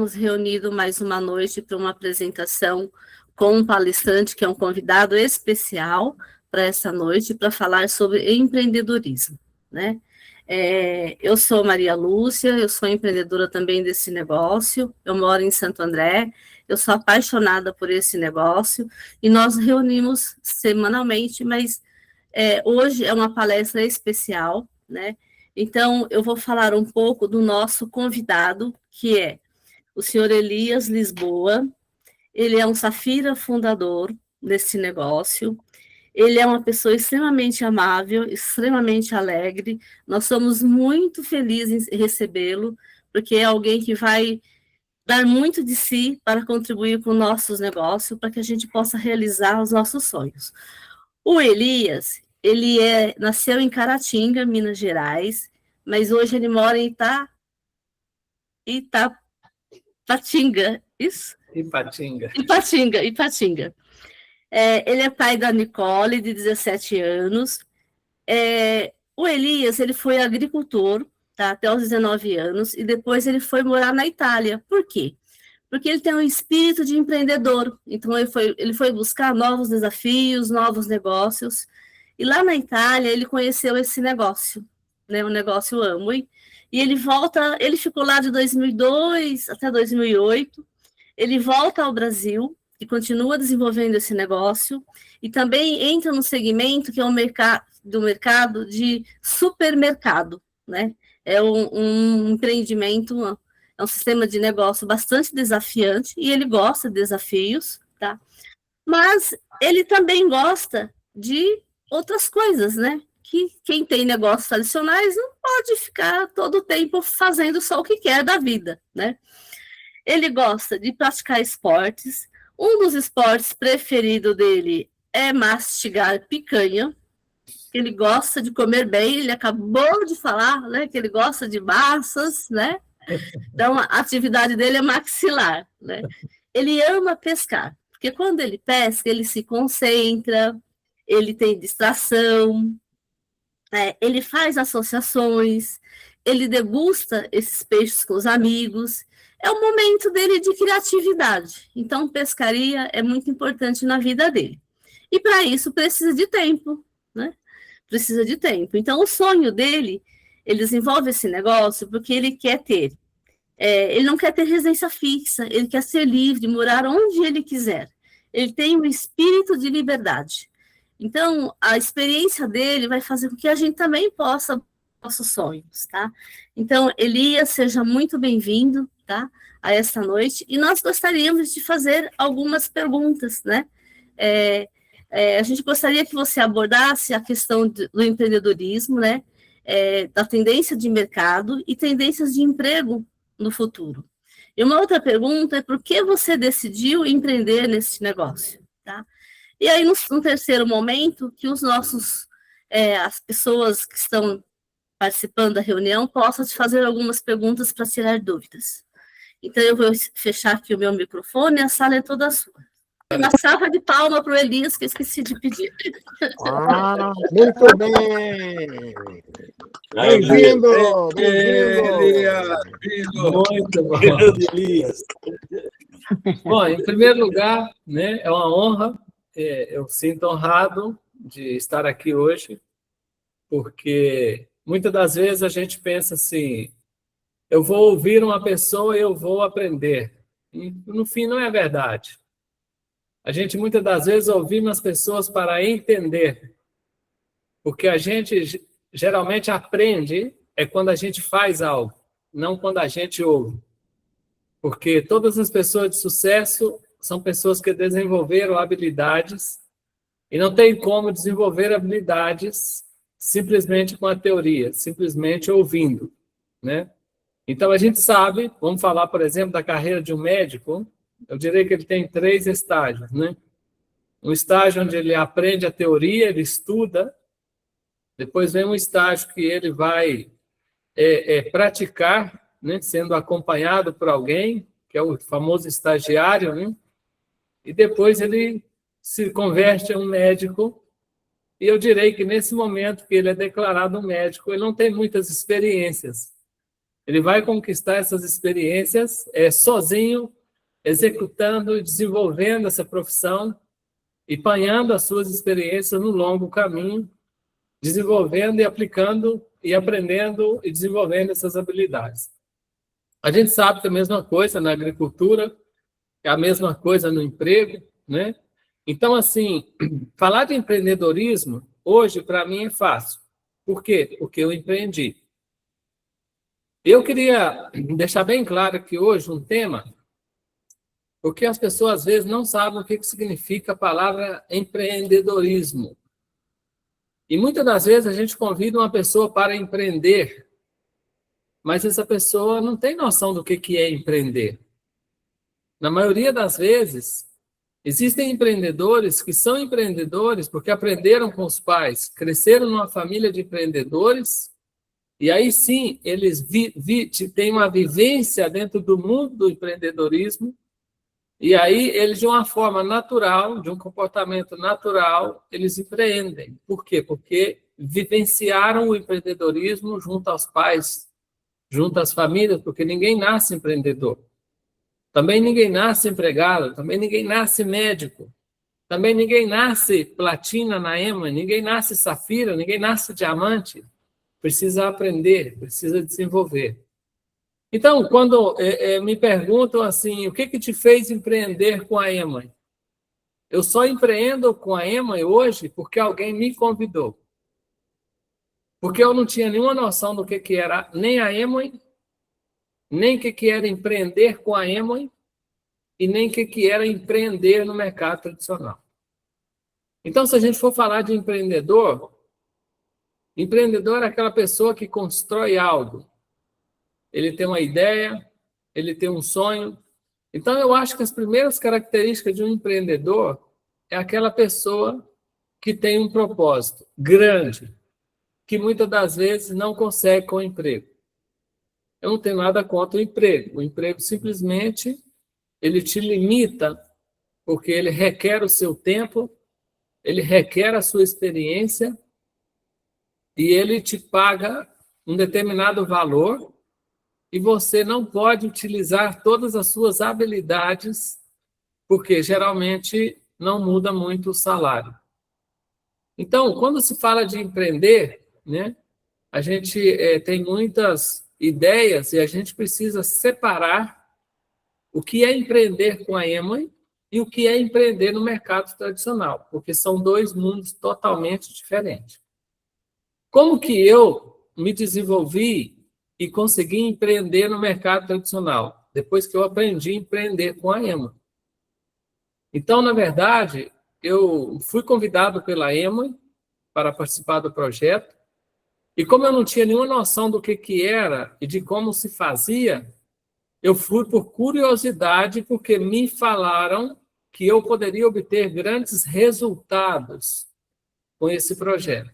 Estamos reunidos mais uma noite para uma apresentação com um palestrante que é um convidado especial para essa noite, para falar sobre empreendedorismo, né? Eu sou Maria Lúcia, eu sou empreendedora também desse negócio, eu moro em Santo André, eu sou apaixonada por esse negócio, e nós reunimos semanalmente, mas hoje é uma palestra especial, né? Então, eu vou falar um pouco do nosso convidado, que é o senhor Elias Lisboa. Ele é um Safira fundador desse negócio. Ele é uma pessoa extremamente amável, extremamente alegre. Nós somos muito felizes em recebê-lo, porque é alguém que vai dar muito de si para contribuir com nossos negócios, para que a gente possa realizar os nossos sonhos. O Elias, nasceu em Caratinga, Minas Gerais, mas hoje ele mora em Ipatinga, isso? Ipatinga. Ele é pai da Nicole, de 17 anos. O Elias, ele foi agricultor, tá, até os 19 anos, e depois ele foi morar na Itália. Por quê? Porque ele tem um espírito de empreendedor. Então, ele foi buscar novos desafios, novos negócios. E lá na Itália, ele conheceu esse negócio, né, o negócio Amway. E ele ficou lá de 2002 até 2008. Ele volta ao Brasil e continua desenvolvendo esse negócio, e também entra no segmento que é o mercado de supermercado, né? É um empreendimento, é um sistema de negócio bastante desafiante, e ele gosta de desafios, tá? Mas ele também gosta de outras coisas, né? Que quem tem negócios tradicionais não pode ficar todo o tempo fazendo só o que quer da vida, né? Ele gosta de praticar esportes. Um dos esportes preferidos dele é mastigar picanha. Ele gosta de comer bem. Ele acabou de falar, né, que ele gosta de massas, né? Então, a atividade dele é maxilar, né? Ele ama pescar, porque quando ele pesca, ele se concentra, ele tem distração, ele faz associações, ele degusta esses peixes com os amigos. É o momento dele de criatividade. Então, pescaria é muito importante na vida dele. E para isso precisa de tempo, né? Precisa de tempo. Então, o sonho dele, ele desenvolve esse negócio porque ele quer ter. Ele não quer ter residência fixa, ele quer ser livre, morar onde ele quiser. Ele tem um espírito de liberdade. Então, a experiência dele vai fazer com que a gente também possa nossos sonhos, tá? Então, Elias, seja muito bem-vindo, tá? A esta noite, e nós gostaríamos de fazer algumas perguntas, né? A gente gostaria que você abordasse a questão do empreendedorismo, né? Da tendência de mercado e tendências de emprego no futuro. E uma outra pergunta é por que você decidiu empreender nesse negócio, tá? E aí, no terceiro momento, que as pessoas que estão participando da reunião possam te fazer algumas perguntas para tirar dúvidas. Então, eu vou fechar aqui o meu microfone e a sala é toda sua. Uma salva de palmas para o Elias, que eu esqueci de pedir. Muito bem! Bem-vindo! Bem-vindo! Muito bom, Elias. Bom, em primeiro lugar, né, é uma honra, eu sinto honrado de estar aqui hoje, porque muitas das vezes a gente pensa assim, eu vou ouvir uma pessoa e eu vou aprender. E, no fim, não é verdade. A gente, muitas das vezes, ouve as pessoas para entender. Porque a gente, geralmente, aprende quando a gente faz algo, não quando a gente ouve. Porque todas as pessoas de sucesso são pessoas que desenvolveram habilidades e não tem como desenvolver habilidades simplesmente com a teoria, simplesmente ouvindo, né? Então, a gente sabe, vamos falar, por exemplo, da carreira de um médico, eu diria que ele tem 3 estágios, né? Um estágio onde ele aprende a teoria, ele estuda, depois vem um estágio que ele vai praticar, né? Sendo acompanhado por alguém, que é o famoso estagiário, né? E depois ele se converte em um médico, e eu direi que nesse momento que ele é declarado um médico, ele não tem muitas experiências. Ele vai conquistar essas experiências sozinho, executando e desenvolvendo essa profissão, e apanhando as suas experiências no longo caminho, desenvolvendo e aplicando e aprendendo e desenvolvendo essas habilidades. A gente sabe que é a mesma coisa na agricultura, é a mesma coisa no emprego, né? Então, assim, falar de empreendedorismo, hoje, para mim, é fácil. Por quê? Porque eu empreendi. Eu queria deixar bem claro aqui hoje um tema, porque as pessoas, às vezes, não sabem o que significa a palavra empreendedorismo. E, muitas das vezes, a gente convida uma pessoa para empreender, mas essa pessoa não tem noção do que é empreender. Na maioria das vezes, existem empreendedores que são empreendedores porque aprenderam com os pais, cresceram numa família de empreendedores, e aí sim eles têm uma vivência dentro do mundo do empreendedorismo, e aí eles, de uma forma natural, de um comportamento natural, eles empreendem. Por quê? Porque vivenciaram o empreendedorismo junto aos pais, junto às famílias, porque ninguém nasce empreendedor. Também ninguém nasce empregado, também ninguém nasce médico, também ninguém nasce platina na EMA, ninguém nasce safira, ninguém nasce diamante. Precisa aprender, precisa desenvolver. Então, quando me perguntam assim, o que te fez empreender com a EMA? Eu só empreendo com a EMA hoje porque alguém me convidou. Porque eu não tinha nenhuma noção do que era nem a EMA, nem o que era empreender com a EMA, e nem o que era empreender no mercado tradicional. Então, se a gente for falar de empreendedor é aquela pessoa que constrói algo. Ele tem uma ideia, ele tem um sonho. Então, eu acho que as primeiras características de um empreendedor é aquela pessoa que tem um propósito grande, que muitas das vezes não consegue com o emprego. Eu não tenho nada contra o emprego. O emprego simplesmente ele te limita, porque ele requer o seu tempo, ele requer a sua experiência, e ele te paga um determinado valor, e você não pode utilizar todas as suas habilidades, porque geralmente não muda muito o salário. Então, quando se fala de empreender, né, a gente tem muitas ideias e a gente precisa separar o que é empreender com a EMA e o que é empreender no mercado tradicional, porque são dois mundos totalmente diferentes. Como que eu me desenvolvi e consegui empreender no mercado tradicional? Depois que eu aprendi a empreender com a EMA. Então, na verdade, eu fui convidado pela EMA para participar do projeto, e como eu não tinha nenhuma noção do que era e de como se fazia, eu fui por curiosidade, porque me falaram que eu poderia obter grandes resultados com esse projeto.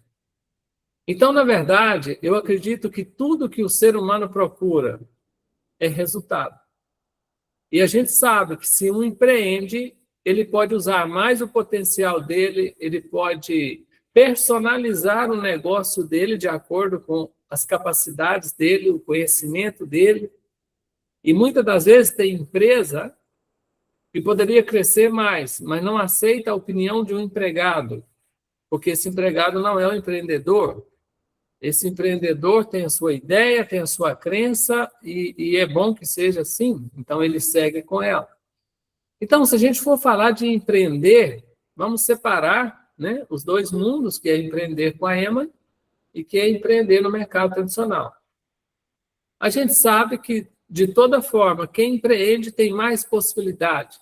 Então, na verdade, eu acredito que tudo que o ser humano procura é resultado. E a gente sabe que se um empreende, ele pode usar mais o potencial dele, ele pode personalizar o negócio dele de acordo com as capacidades dele, o conhecimento dele. E muitas das vezes tem empresa que poderia crescer mais, mas não aceita a opinião de um empregado, porque esse empregado não é um empreendedor. Esse empreendedor tem a sua ideia, tem a sua crença, e é bom que seja assim, então ele segue com ela. Então, se a gente for falar de empreender, vamos separar, né, os dois mundos, que é empreender com a EMA e que é empreender no mercado tradicional. A gente sabe que, de toda forma, quem empreende tem mais possibilidade.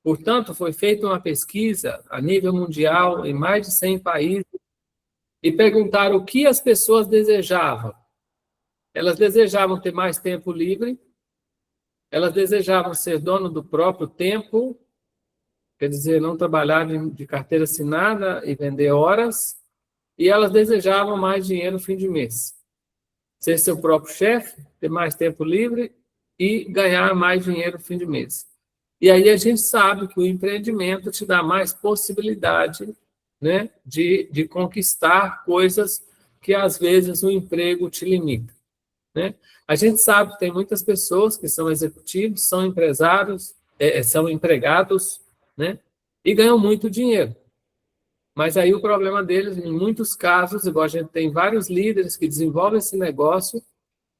Portanto, foi feita uma pesquisa a nível mundial, em mais de 100 países, e perguntaram o que as pessoas desejavam. Elas desejavam ter mais tempo livre, elas desejavam ser dono do próprio tempo, quer dizer, não trabalhar de carteira assinada e vender horas, e elas desejavam mais dinheiro no fim de mês. Ser seu próprio chefe, ter mais tempo livre e ganhar mais dinheiro no fim de mês. E aí a gente sabe que o empreendimento te dá mais possibilidade, né, de conquistar coisas que, às vezes, o emprego te limita. né? A gente sabe que tem muitas pessoas que são executivos, são empresários, são empregados, né? E ganham muito dinheiro. Mas aí o problema deles, em muitos casos, igual a gente tem vários líderes que desenvolvem esse negócio,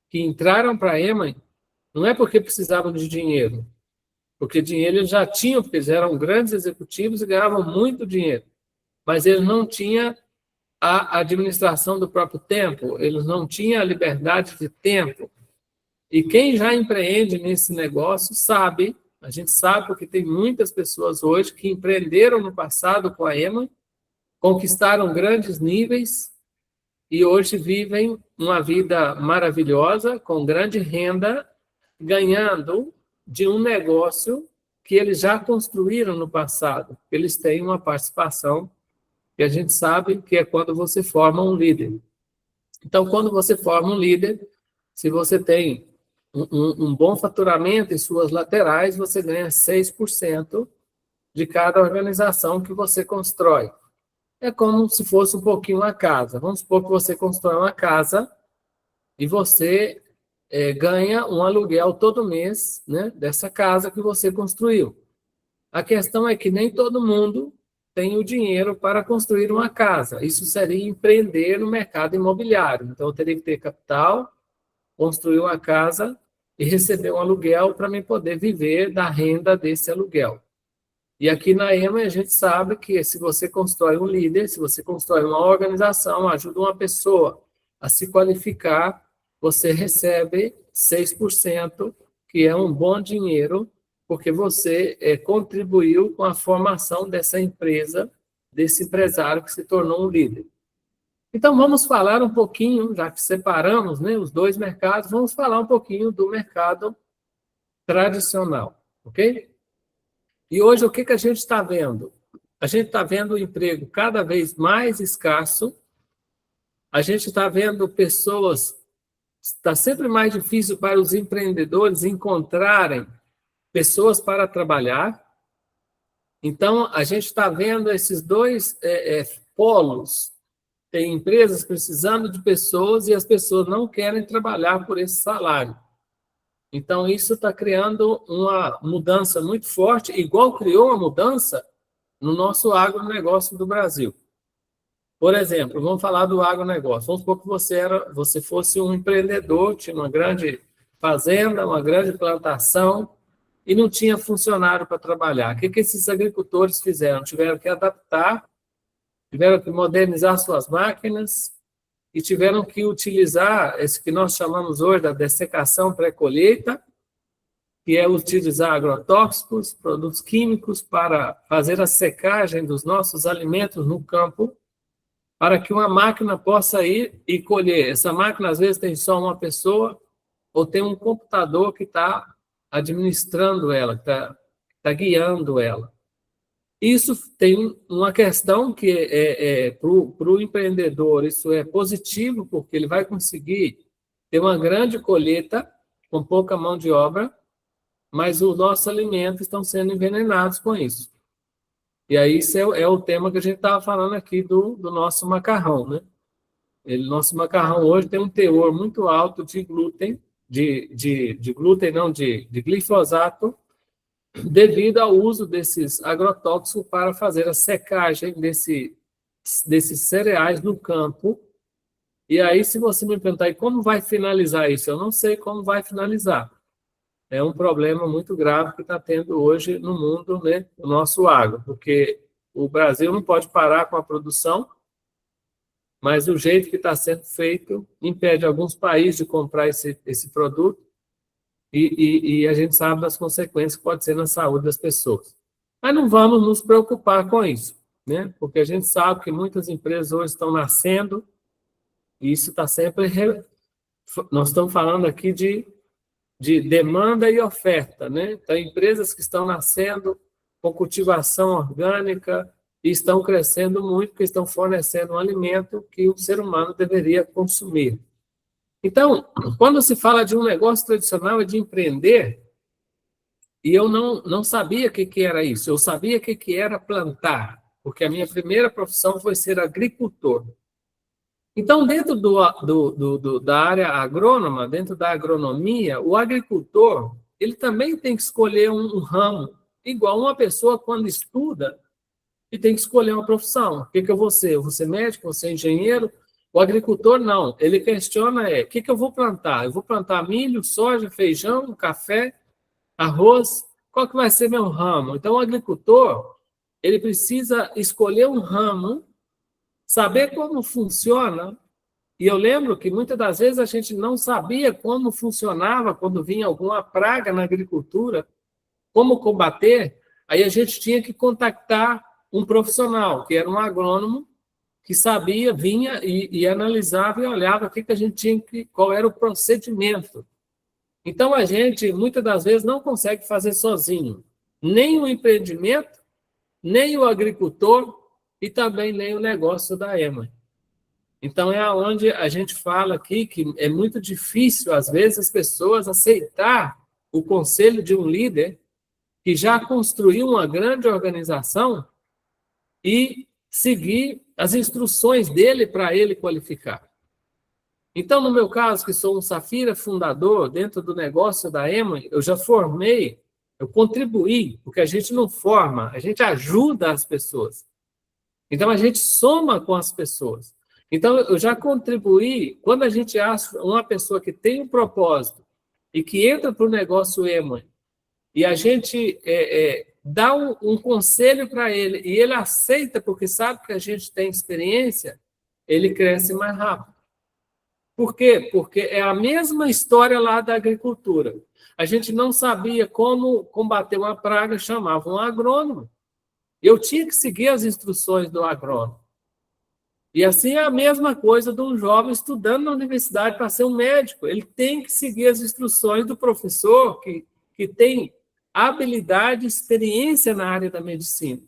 que entraram para a Eman, não é porque precisavam de dinheiro, porque dinheiro eles já tinham, porque eles eram grandes executivos e ganhavam muito dinheiro. Mas eles não tinham a administração do próprio tempo, eles não tinham a liberdade de tempo. E quem já empreende nesse negócio sabe, a gente sabe porque tem muitas pessoas hoje que empreenderam no passado com a Eman, conquistaram grandes níveis e hoje vivem uma vida maravilhosa, com grande renda, ganhando de um negócio que eles já construíram no passado. Eles têm uma participação que a gente sabe que é quando você forma um líder. Então, quando você forma um líder, se você tem um bom faturamento em suas laterais, você ganha 6% de cada organização que você constrói. É como se fosse um pouquinho uma casa. Vamos supor que você constrói uma casa e você ganha um aluguel todo mês, né, dessa casa que você construiu. A questão é que nem todo mundo tem o dinheiro para construir uma casa. Isso seria empreender no mercado imobiliário. Então, eu teria que ter capital, construir uma casa e receber um aluguel para me poder viver da renda desse aluguel. E aqui na EMA a gente sabe que se você constrói um líder, se você constrói uma organização, ajuda uma pessoa a se qualificar, você recebe 6%, que é um bom dinheiro, porque você contribuiu com a formação dessa empresa, desse empresário que se tornou um líder. Então, vamos falar um pouquinho, já que separamos, né, os dois mercados, vamos falar um pouquinho do mercado tradicional, ok? E hoje, o que a gente está vendo? A gente está vendo o emprego cada vez mais escasso, a gente está vendo pessoas, está sempre mais difícil para os empreendedores encontrarem pessoas para trabalhar. Então, a gente está vendo esses dois polos. Tem empresas precisando de pessoas e as pessoas não querem trabalhar por esse salário. Então, isso está criando uma mudança muito forte, igual criou uma mudança no nosso agronegócio do Brasil. Por exemplo, vamos falar do agronegócio. Vamos supor que você fosse um empreendedor, tinha uma grande fazenda, uma grande plantação, e não tinha funcionário para trabalhar. O que esses agricultores fizeram? Tiveram que adaptar, tiveram que modernizar suas máquinas e tiveram que utilizar esse que nós chamamos hoje da dessecação pré-colheita, que é utilizar agrotóxicos, produtos químicos para fazer a secagem dos nossos alimentos no campo, para que uma máquina possa ir e colher. Essa máquina, às vezes, tem só uma pessoa ou tem um computador que está administrando ela, que está guiando ela. Isso tem uma questão que para o empreendedor, isso é positivo, porque ele vai conseguir ter uma grande colheita com pouca mão de obra, mas os nossos alimentos estão sendo envenenados com isso. E aí isso é o tema que a gente estava falando aqui do nosso macarrão, né? Nosso macarrão hoje tem um teor muito alto de glúten, de glúten não, de glifosato, devido ao uso desses agrotóxicos para fazer a secagem desses cereais no campo. E aí, se você me perguntar, e como vai finalizar isso? Eu não sei como vai finalizar. É um problema muito grave que está tendo hoje no mundo, né, o nosso agro, porque o Brasil não pode parar com a produção, mas o jeito que está sendo feito impede alguns países de comprar esse produto, e a gente sabe das consequências que pode ser na saúde das pessoas. Mas não vamos nos preocupar com isso, né? Porque a gente sabe que muitas empresas hoje estão nascendo, e isso está sempre... Nós estamos falando aqui de demanda e oferta, né? Então, empresas que estão nascendo com cultivação orgânica e estão crescendo muito, porque estão fornecendo um alimento que o ser humano deveria consumir. Então, quando se fala de um negócio tradicional e de empreender, e eu não sabia o que era isso, eu sabia o que era plantar, porque a minha primeira profissão foi ser agricultor. Então, dentro da área agrônoma, dentro da agronomia, o agricultor ele também tem que escolher um ramo, igual uma pessoa quando estuda e tem que escolher uma profissão. O que eu vou ser? Eu vou ser médico, vou ser engenheiro? O agricultor não. Ele questiona o que eu vou plantar? Eu vou plantar milho, soja, feijão, café, arroz? Qual que vai ser meu ramo? Então, o agricultor ele precisa escolher um ramo, saber como funciona. E eu lembro que muitas das vezes a gente não sabia como funcionava quando vinha alguma praga na agricultura, como combater, aí a gente tinha que contactar um profissional, que era um agrônomo, que sabia, vinha e analisava e olhava o que a gente tinha que, qual era o procedimento. Então a gente, muitas das vezes, não consegue fazer sozinho, nem o empreendimento, nem o agricultor e também nem o negócio da EMA. Então, é onde a gente fala aqui que é muito difícil, às vezes, as pessoas aceitar o conselho de um líder que já construiu uma grande organização e seguir as instruções dele para ele qualificar. Então, no meu caso, que sou um Safira fundador dentro do negócio da Emoi, eu já formei, eu contribuí, porque a gente não forma, a gente ajuda as pessoas. Então, a gente soma com as pessoas. Então, eu já contribuí, quando a gente acha uma pessoa que tem um propósito e que entra para o negócio Emoi, e a gente dá um conselho para ele, e ele aceita porque sabe que a gente tem experiência, ele cresce mais rápido. Por quê? Porque é a mesma história lá da agricultura. A gente não sabia como combater uma praga, chamava um agrônomo. Eu tinha que seguir as instruções do agrônomo. E assim é a mesma coisa de um jovem estudando na universidade para ser um médico. Ele tem que seguir as instruções do professor que tem habilidade e experiência na área da medicina.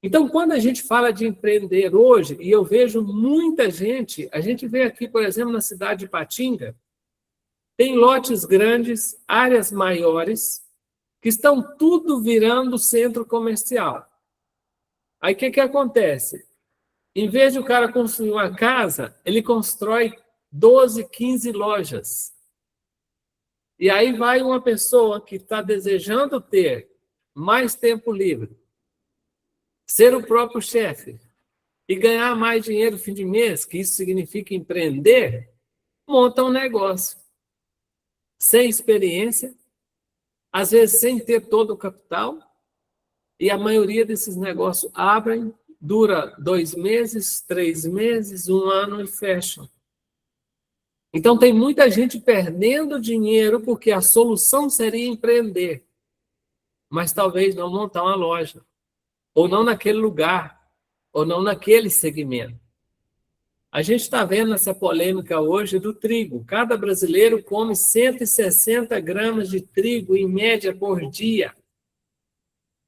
Então, quando a gente fala de empreender hoje, e eu vejo muita gente, a gente vê aqui, por exemplo, na cidade de Ipatinga, tem lotes grandes, áreas maiores, que estão tudo virando centro comercial. Aí, o que acontece? Em vez de o cara construir uma casa, ele constrói 12, 15 lojas. E aí vai uma pessoa que está desejando ter mais tempo livre, ser o próprio chefe e ganhar mais dinheiro no fim de mês, que isso significa empreender, monta um negócio. Sem experiência, às vezes sem ter todo o capital, e a maioria desses negócios abrem, dura 2 meses, 3 meses, 1 ano e fecham. Então, tem muita gente perdendo dinheiro porque a solução seria empreender, mas talvez não montar uma loja, ou não naquele lugar, ou não naquele segmento. A gente está vendo essa polêmica hoje do trigo. Cada brasileiro come 160 gramas de trigo, em média, por dia.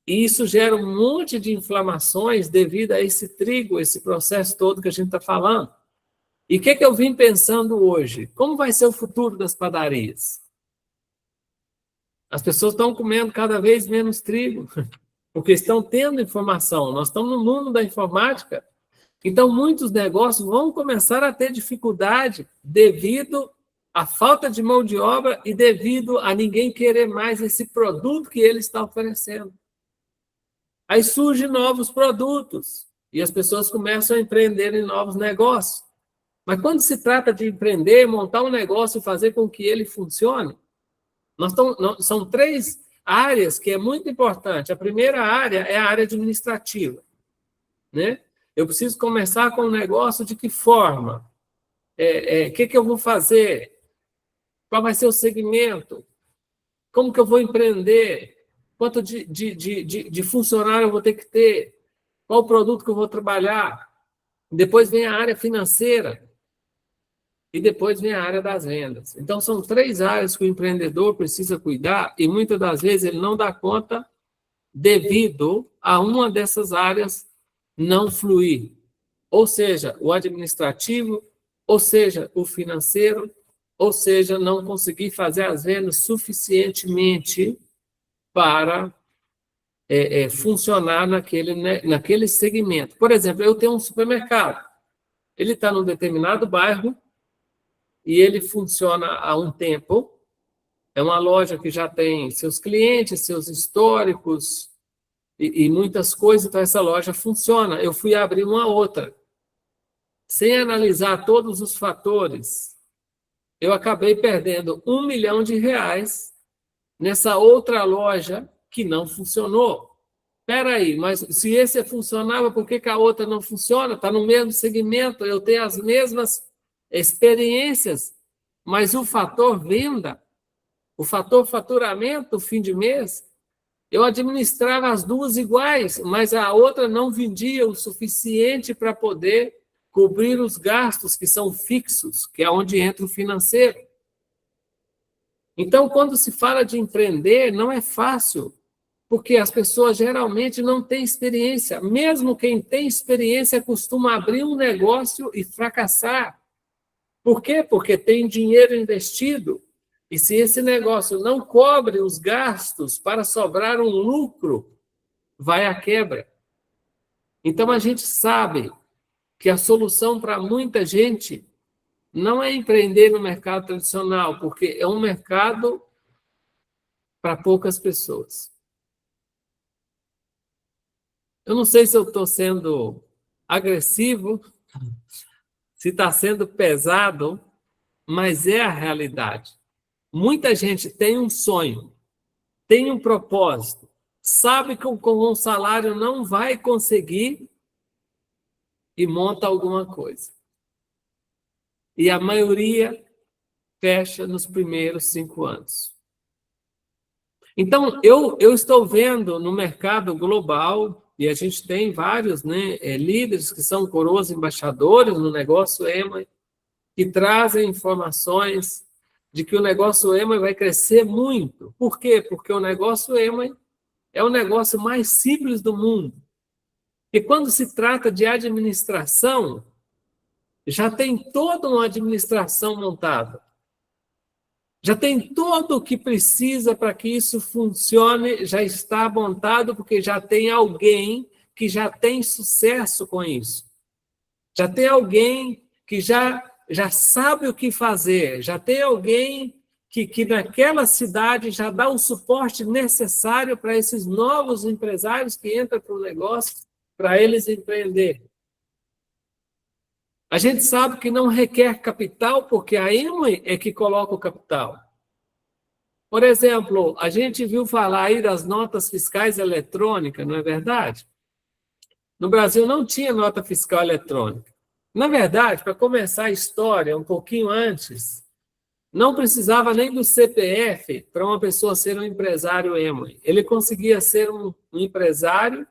E isso gera um monte de inflamações devido a esse trigo, esse processo todo que a gente está falando. E o que eu vim pensando hoje? Como vai ser o futuro das padarias? As pessoas estão comendo cada vez menos trigo, porque estão tendo informação. Nós estamos no mundo da informática, então muitos negócios vão começar a ter dificuldade devido à falta de mão de obra e devido a ninguém querer mais esse produto que ele está oferecendo. Aí surgem novos produtos e as pessoas começam a empreender em novos negócios. Mas quando se trata de empreender, montar um negócio e fazer com que ele funcione, são 3 áreas que é muito importante. A primeira área é a área administrativa, né? Eu preciso começar com um negócio de que forma? Que eu vou fazer? Qual vai ser o segmento? Como que eu vou empreender? Quanto de funcionário eu vou ter que ter? Qual o produto que eu vou trabalhar? Depois vem a área financeira. E depois vem a área das vendas. Então, são 3 áreas que o empreendedor precisa cuidar e muitas das vezes ele não dá conta devido a uma dessas áreas não fluir. Ou seja, o administrativo, ou seja, o financeiro, ou seja, não conseguir fazer as vendas suficientemente para funcionar naquele segmento. Por exemplo, eu tenho um supermercado. Ele está num determinado bairro e ele funciona há um tempo. É uma loja que já tem seus clientes, seus históricos e muitas coisas, então essa loja funciona. Eu fui abrir uma outra. Sem analisar todos os fatores, eu acabei perdendo R$ 1 milhão nessa outra loja que não funcionou. Espera aí, mas se esse funcionava, por que a outra não funciona? Está no mesmo segmento, eu tenho as mesmas experiências, mas o fator venda, o fator faturamento, fim de mês, eu administrava as duas iguais, mas a outra não vendia o suficiente para poder cobrir os gastos que são fixos, que é onde entra o financeiro. Então, quando se fala de empreender, não é fácil, porque as pessoas geralmente não têm experiência. Mesmo quem tem experiência costuma abrir um negócio e fracassar. Por quê? Porque tem dinheiro investido. E se esse negócio não cobre os gastos para sobrar um lucro, vai à quebra. Então, a gente sabe que a solução para muita gente não é empreender no mercado tradicional, porque é um mercado para poucas pessoas. Eu não sei se eu estou sendo agressivo, se está sendo pesado, mas é a realidade. Muita gente tem um sonho, tem um propósito, sabe que com um salário não vai conseguir e monta alguma coisa. E a maioria fecha nos primeiros 5 anos. Então, eu estou vendo no mercado global, e a gente tem vários líderes que são coroas embaixadores no negócio Amway, que trazem informações de que o negócio Amway vai crescer muito. Por quê? Porque o negócio Amway é o negócio mais simples do mundo. E quando se trata de administração, já tem toda uma administração montada. Já tem tudo o que precisa para que isso funcione, já está montado, porque já tem alguém que já tem sucesso com isso. Já tem alguém que já sabe o que fazer, já tem alguém que naquela cidade já dá o suporte necessário para esses novos empresários que entram para o negócio, para eles empreender. A gente sabe que não requer capital, porque a Amway é que coloca o capital. Por exemplo, a gente viu falar aí das notas fiscais eletrônicas, não é verdade? No Brasil não tinha nota fiscal eletrônica. Na verdade, para começar a história, um pouquinho antes, não precisava nem do CPF para uma pessoa ser um empresário Amway. Ele conseguia ser um empresário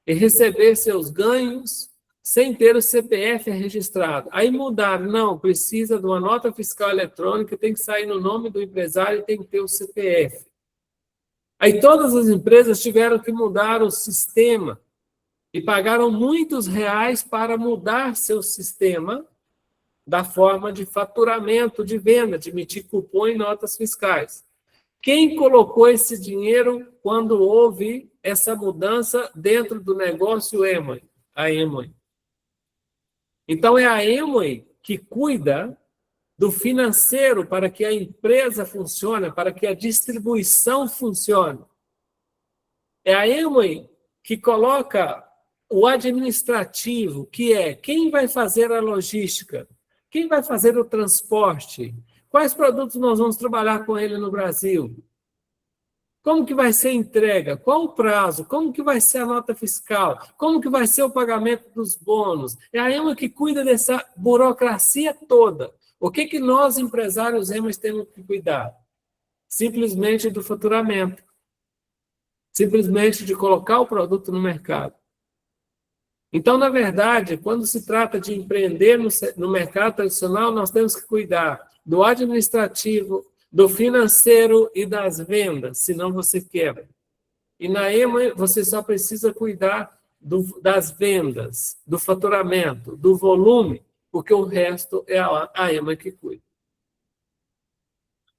e receber seus ganhos sem ter o CPF registrado. Aí mudaram, não, precisa de uma nota fiscal eletrônica, tem que sair no nome do empresário e tem que ter o CPF. Aí todas as empresas tiveram que mudar o sistema e pagaram muitos reais para mudar seu sistema da forma de faturamento, de venda, de emitir cupom e notas fiscais. Quem colocou esse dinheiro quando houve essa mudança dentro do negócio Amway? A Amway. Então, é a Amway que cuida do financeiro para que a empresa funcione, para que a distribuição funcione. É a Amway que coloca o administrativo, que é quem vai fazer a logística, quem vai fazer o transporte, quais produtos nós vamos trabalhar com ele no Brasil, como que vai ser a entrega, qual o prazo, como que vai ser a nota fiscal, como que vai ser o pagamento dos bônus. É a Amway que cuida dessa burocracia toda. O que nós, empresários Amway, temos que cuidar? Simplesmente do faturamento. Simplesmente de colocar o produto no mercado. Então, na verdade, quando se trata de empreender no mercado tradicional, nós temos que cuidar do administrativo, do financeiro e das vendas, senão você quebra. E na Amway, você só precisa cuidar das vendas, do faturamento, do volume, porque o resto é a Amway que cuida.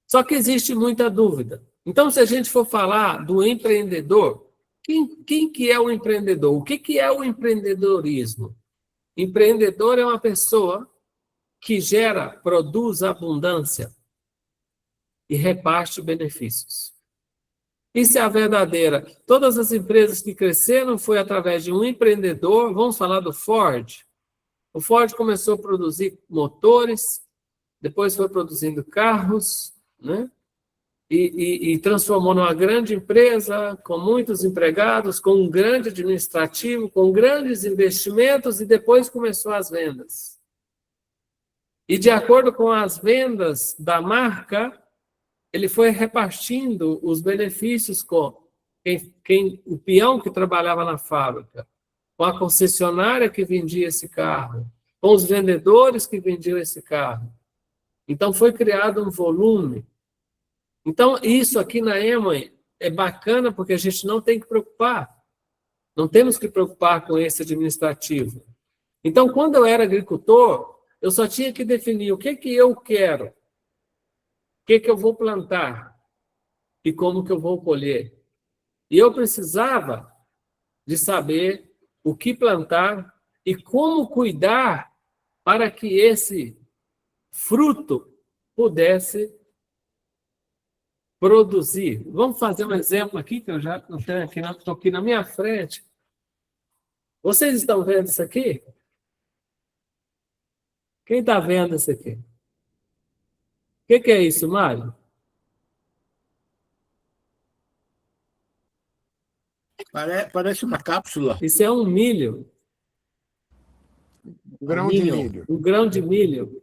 Só que existe muita dúvida. Então, se a gente for falar do empreendedor, quem que é o empreendedor? O que é o empreendedorismo? Empreendedor é uma pessoa que gera, produz abundância e reparte benefícios. Isso é a verdadeira. Todas as empresas que cresceram foi através de um empreendedor. Vamos falar do Ford. O Ford começou a produzir motores, depois foi produzindo carros, né? E transformou numa grande empresa, com muitos empregados, com um grande administrativo, com grandes investimentos, e depois começou as vendas. E de acordo com as vendas da marca, ele foi repartindo os benefícios com o peão que trabalhava na fábrica, com a concessionária que vendia esse carro, com os vendedores que vendiam esse carro. Então, foi criado um volume. Então, isso aqui na Amway é bacana porque a gente não tem que preocupar. Não temos que preocupar com esse administrativo. Então, quando eu era agricultor, eu só tinha que definir o que eu quero, o que eu vou plantar e como que eu vou colher. E eu precisava de saber o que plantar e como cuidar para que esse fruto pudesse produzir. Vamos fazer um exemplo aqui, que eu já não tenho aqui, estou aqui na minha frente. Vocês estão vendo isso aqui? Quem está vendo isso aqui? O que é isso, Mário? Parece uma cápsula. Isso é um milho. Um grão de milho. Um grão de milho.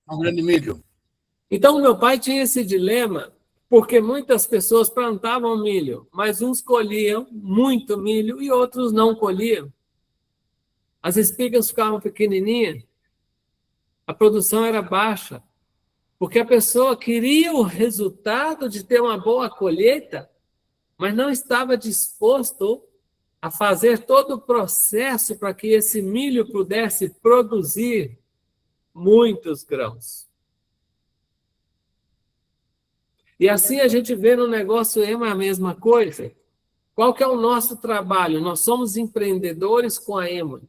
Um grão de milho. Então, meu pai tinha esse dilema, porque muitas pessoas plantavam milho, mas uns colhiam muito milho e outros não colhiam. As espigas ficavam pequenininhas, a produção era baixa, porque a pessoa queria o resultado de ter uma boa colheita, mas não estava disposto a fazer todo o processo para que esse milho pudesse produzir muitos grãos. E assim a gente vê no negócio a mesma coisa. Qual que é o nosso trabalho? Nós somos empreendedores com a Amway.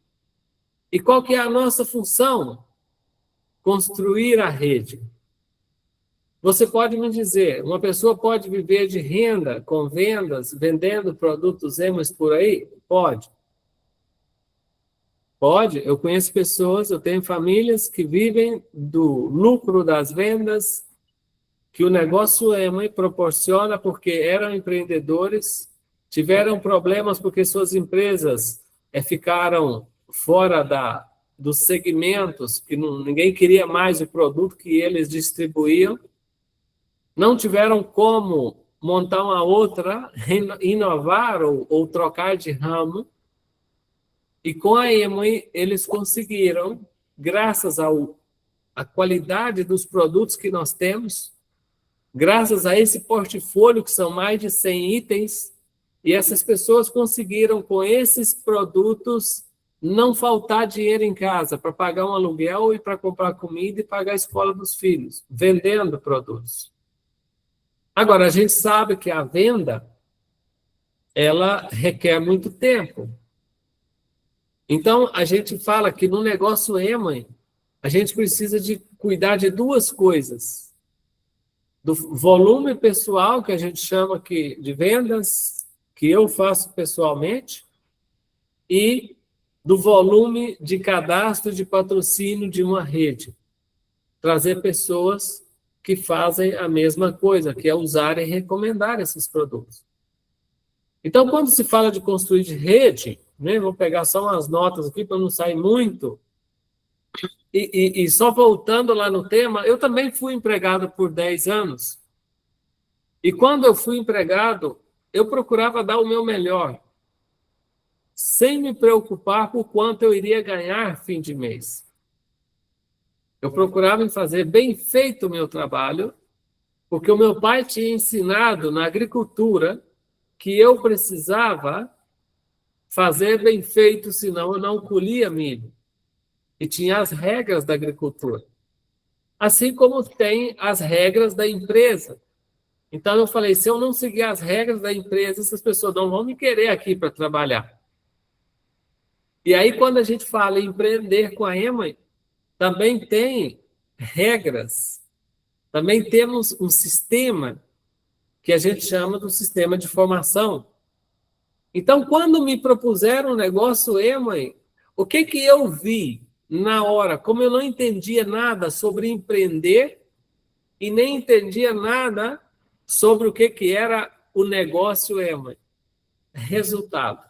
E qual que é a nossa função? Construir a rede. Você pode me dizer, uma pessoa pode viver de renda com vendas, vendendo produtos Amway por aí? Pode. Pode. Eu conheço pessoas, eu tenho famílias que vivem do lucro das vendas que o negócio Amway proporciona porque eram empreendedores, tiveram problemas porque suas empresas ficaram fora dos segmentos, que ninguém queria mais o produto que eles distribuíam, não tiveram como montar uma outra, inovar ou trocar de ramo, e com a Amway eles conseguiram, graças à qualidade dos produtos que nós temos, graças a esse portfólio, que são mais de 100 itens, e essas pessoas conseguiram, com esses produtos, não faltar dinheiro em casa para pagar um aluguel e para comprar comida e pagar a escola dos filhos, vendendo produtos. Agora, a gente sabe que a venda, ela requer muito tempo. Então, a gente fala que no negócio Amway, a gente precisa de cuidar de duas coisas. Do volume pessoal, que a gente chama aqui de vendas, que eu faço pessoalmente, e do volume de cadastro de patrocínio de uma rede. Trazer pessoas que fazem a mesma coisa, que é usar e recomendar esses produtos. Então, quando se fala de construir de rede, né, vou pegar só umas notas aqui para não sair muito, e só voltando lá no tema, eu também fui empregado por 10 anos. E quando eu fui empregado, eu procurava dar o meu melhor, sem me preocupar por quanto eu iria ganhar fim de mês. Eu procurava fazer bem feito o meu trabalho, porque o meu pai tinha ensinado na agricultura que eu precisava fazer bem feito, senão eu não colhia milho. E tinha as regras da agricultura. Assim como tem as regras da empresa. Então, eu falei, se eu não seguir as regras da empresa, essas pessoas não vão me querer aqui para trabalhar. E aí, quando a gente fala em empreender com a Emma, também tem regras, também temos um sistema que a gente chama do sistema de formação. Então, quando me propuseram um negócio Emma, o que que eu vi na hora? Como eu não entendia nada sobre empreender e nem entendia nada sobre o que era o negócio Emma. Resultado.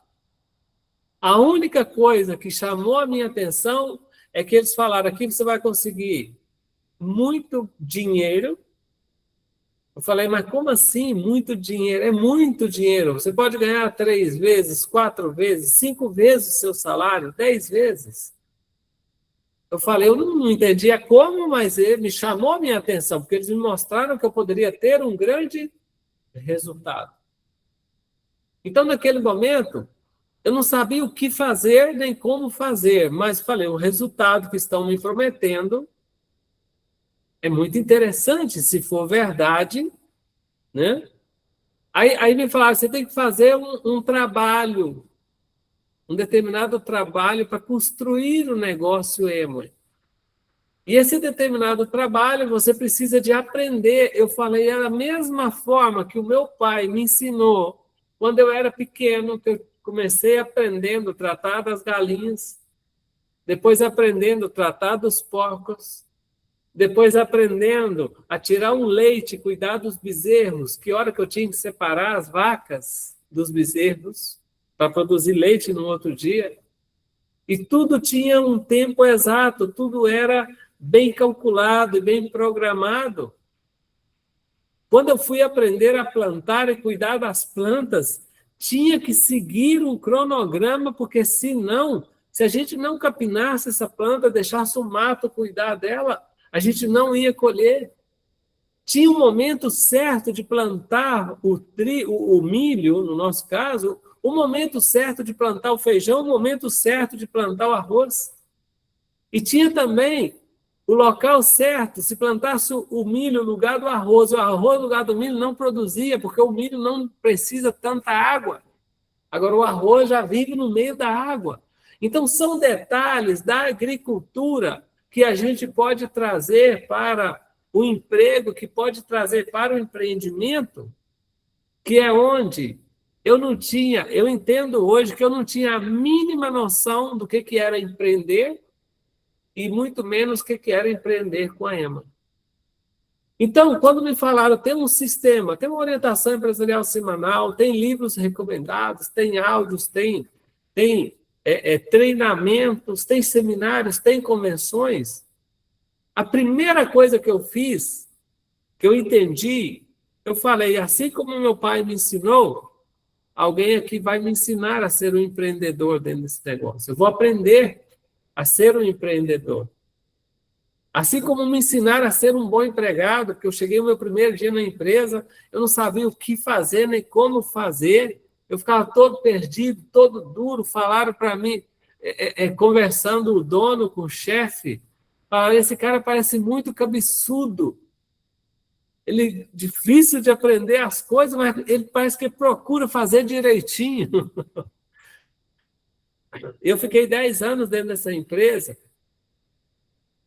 A única coisa que chamou a minha atenção é que eles falaram: aqui você vai conseguir muito dinheiro. Eu falei: mas como assim muito dinheiro? É muito dinheiro. Você pode ganhar 3 vezes, 4 vezes, 5 vezes o seu salário, 10 vezes. Eu falei: eu não entendia como, mas ele me chamou a minha atenção, porque eles me mostraram que eu poderia ter um grande resultado. Então, naquele momento, eu não sabia o que fazer nem como fazer, mas falei: o resultado que estão me prometendo é muito interessante, se for verdade, né? Aí me falaram: você tem que fazer um trabalho, um determinado trabalho para construir o negócio Emoi. E esse determinado trabalho você precisa de aprender. Eu falei: é a mesma forma que o meu pai me ensinou quando eu era pequeno, que eu comecei aprendendo a tratar das galinhas, depois aprendendo a tratar dos porcos, depois aprendendo a tirar um leite, cuidar dos bezerros, que hora que eu tinha que separar as vacas dos bezerros para produzir leite no outro dia. E tudo tinha um tempo exato, tudo era bem calculado e bem programado. Quando eu fui aprender a plantar e cuidar das plantas, tinha que seguir um cronograma, porque senão, se a gente não capinasse essa planta, deixasse o mato cuidar dela, a gente não ia colher. Tinha um momento certo de plantar o milho, no nosso caso, o momento certo de plantar o feijão, o momento certo de plantar o arroz. E tinha também o local certo, se plantasse o milho no lugar do arroz, o arroz no lugar do milho não produzia, porque o milho não precisa tanta água. Agora, o arroz já vive no meio da água. Então, são detalhes da agricultura que a gente pode trazer para o emprego, que pode trazer para o empreendimento, que é onde eu entendo hoje que eu não tinha a mínima noção do que era empreender e muito menos o que era empreender com a Emma. Então, quando me falaram, tem um sistema, tem uma orientação empresarial semanal, tem livros recomendados, tem áudios, tem treinamentos, tem seminários, tem convenções, a primeira coisa que eu fiz, que eu entendi, eu falei: assim como meu pai me ensinou, alguém aqui vai me ensinar a ser um empreendedor dentro desse negócio. Eu vou aprender a ser um empreendedor. Assim como me ensinaram a ser um bom empregado, porque eu cheguei no meu primeiro dia na empresa, eu não sabia o que fazer, nem como fazer, eu ficava todo perdido, todo duro. Falaram para mim, conversando o dono com o chefe, falaram: esse cara parece muito cabeçudo, ele é difícil de aprender as coisas, mas ele parece que procura fazer direitinho. Eu fiquei 10 anos dentro dessa empresa,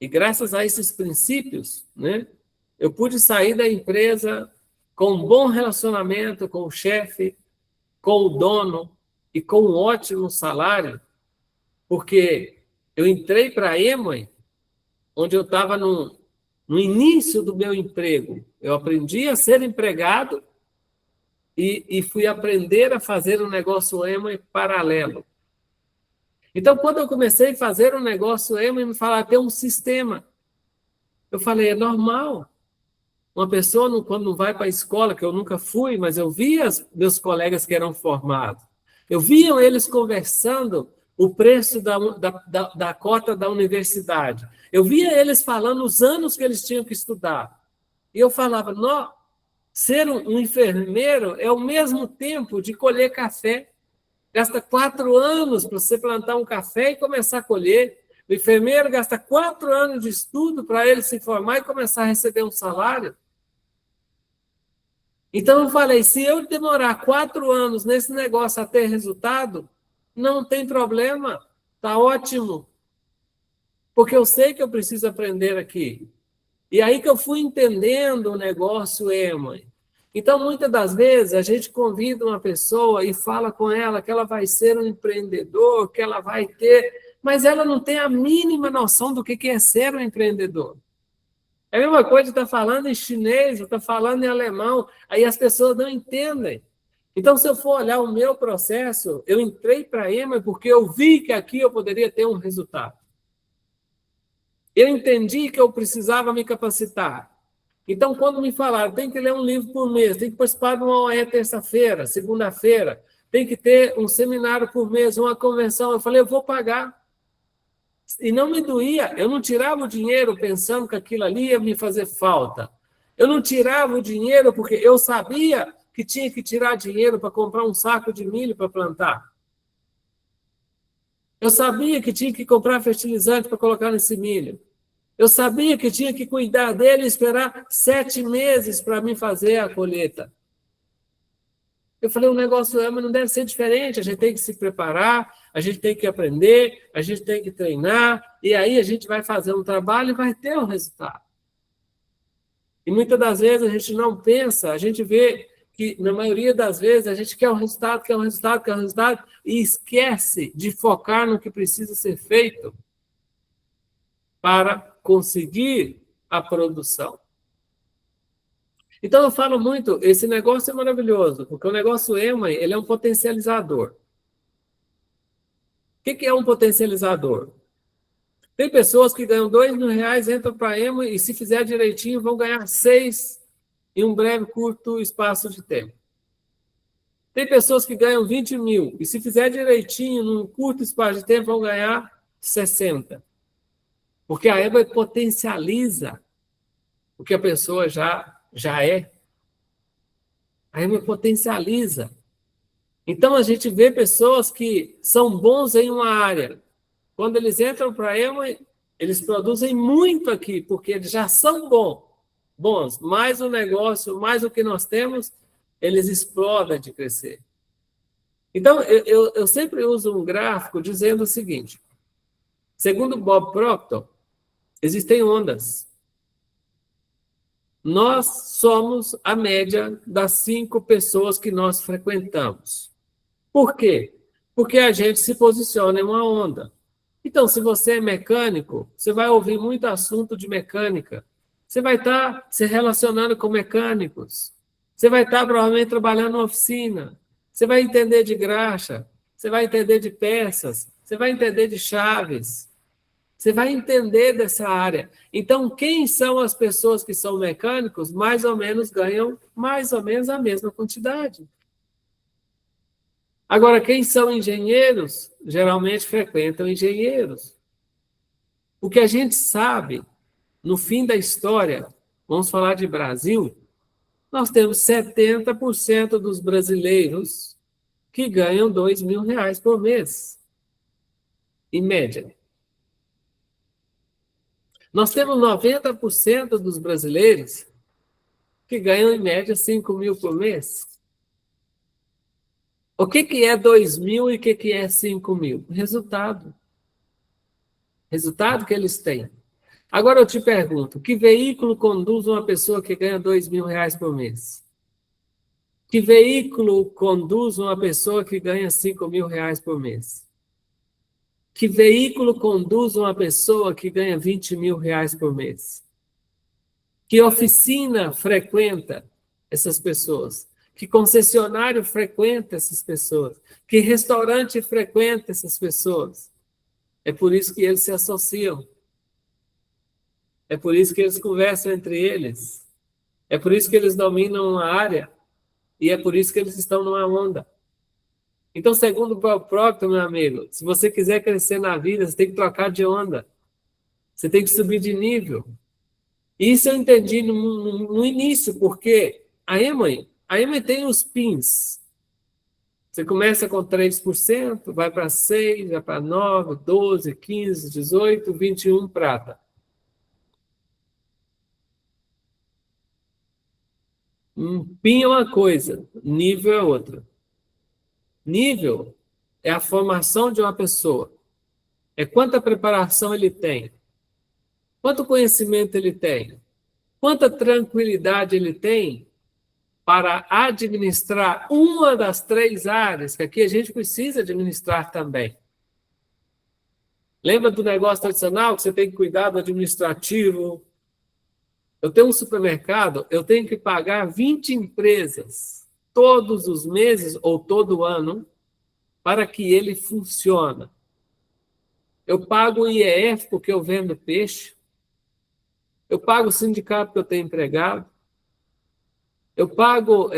e graças a esses princípios, né, eu pude sair da empresa com um bom relacionamento com o chefe, com o dono e com um ótimo salário, porque eu entrei para a Emoi, onde eu estava no início do meu emprego. Eu aprendi a ser empregado e fui aprender a fazer um negócio Emoi paralelo. Então, quando eu comecei a fazer um negócio Emoi, me falaram: tem um sistema. Eu falei: é normal. Uma pessoa, quando não vai para a escola, que eu nunca fui, mas eu via meus colegas que eram formados, eu via eles conversando o preço da cota da universidade. Eu via eles falando os anos que eles tinham que estudar. E eu falava: não, ser um enfermeiro é o mesmo tempo de colher café. Gasta 4 anos para você plantar um café e começar a colher. O enfermeiro gasta 4 anos de estudo para ele se formar e começar a receber um salário. Então, eu falei: se eu demorar 4 anos nesse negócio a ter resultado, não tem problema. Está ótimo. Porque eu sei que eu preciso aprender aqui. E aí que eu fui entendendo o negócio mãe. Então, muitas das vezes, a gente convida uma pessoa e fala com ela que ela vai ser um empreendedor, que ela vai ter, mas ela não tem a mínima noção do que é ser um empreendedor. É a mesma coisa de estar falando em chinês, estar falando em alemão, aí as pessoas não entendem. Então, se eu for olhar o meu processo, eu entrei para a EMA porque eu vi que aqui eu poderia ter um resultado. Eu entendi que eu precisava me capacitar. Então, quando me falaram, tem que ler um livro por mês, tem que participar de uma OE terça-feira, segunda-feira, tem que ter um seminário por mês, uma convenção, eu falei, eu vou pagar. E não me doía, eu não tirava o dinheiro pensando que aquilo ali ia me fazer falta. Eu não tirava o dinheiro porque eu sabia que tinha que tirar dinheiro para comprar um saco de milho para plantar. Eu sabia que tinha que comprar fertilizante para colocar nesse milho. Eu sabia que tinha que cuidar dele e esperar 7 meses para mim fazer a colheita. Eu falei, o negócio não deve ser diferente, a gente tem que se preparar, a gente tem que aprender, a gente tem que treinar, e aí a gente vai fazer um trabalho e vai ter um resultado. E muitas das vezes a gente não pensa, a gente vê que, na maioria das vezes, a gente quer um resultado, quer um resultado, quer um resultado, e esquece de focar no que precisa ser feito para conseguir a produção. Então, eu falo muito, esse negócio é maravilhoso, porque o negócio ele é um potencializador. O que é um potencializador? Tem pessoas que ganham R$2.000, entram para a EMA e, se fizer direitinho, vão ganhar 6 em um breve, curto espaço de tempo. Tem pessoas que ganham 20 mil e, se fizer direitinho, num curto espaço de tempo, vão ganhar 60. Porque a EMA potencializa o que a pessoa já é. A EMA potencializa. Então, a gente vê pessoas que são bons em uma área. Quando eles entram para a EMA, eles produzem muito aqui, porque eles já são bons. Mais o negócio, mais o que nós temos, eles explodem de crescer. Então, eu sempre uso um gráfico dizendo o seguinte. Segundo Bob Proctor, existem ondas. Nós somos a média das 5 pessoas que nós frequentamos. Por quê? Porque a gente se posiciona em uma onda. Então, se você é mecânico, você vai ouvir muito assunto de mecânica. Você vai estar se relacionando com mecânicos. Você vai estar provavelmente trabalhando na oficina. Você vai entender de graxa. Você vai entender de peças. Você vai entender de chaves. Você vai entender dessa área. Então, quem são as pessoas que são mecânicos, mais ou menos ganham mais ou menos a mesma quantidade. Agora, quem são engenheiros, geralmente frequentam engenheiros. O que a gente sabe, no fim da história, vamos falar de Brasil, nós temos 70% dos brasileiros que ganham R$2.000 por mês, em média. Nós temos 90% dos brasileiros que ganham, em média, 5 mil por mês. O que é 2.000 e o que é 5 mil? Resultado. Resultado que eles têm. Agora eu te pergunto, que veículo conduz uma pessoa que ganha R$2.000 por mês? Que veículo conduz uma pessoa que ganha R$5.000 por mês? Que veículo conduz uma pessoa que ganha R$20.000 por mês? Que oficina frequenta essas pessoas? Que concessionário frequenta essas pessoas? Que restaurante frequenta essas pessoas? É por isso que eles se associam. É por isso que eles conversam entre eles. É por isso que eles dominam uma área. E é por isso que eles estão numa onda. Então, segundo o Bob Proctor, meu amigo, se você quiser crescer na vida, você tem que trocar de onda. Você tem que subir de nível. Isso eu entendi no início, porque a EMA tem os pins. Você começa com 3%, vai para 6%, vai para 9%, 12%, 15%, 18%, 21% prata. PIN é uma coisa, nível é outra. Nível é a formação de uma pessoa. é quanta preparação ele tem, quanto conhecimento ele tem, quanta tranquilidade ele tem para administrar uma das 3 áreas que aqui a gente precisa administrar também. Lembra do negócio tradicional que você tem que cuidar do administrativo? Eu tenho um supermercado, eu tenho que pagar 20 empresas todos os meses ou todo ano para que ele funcione. Eu pago o IEF porque eu vendo peixe, eu pago o sindicato porque eu tenho empregado, eu pago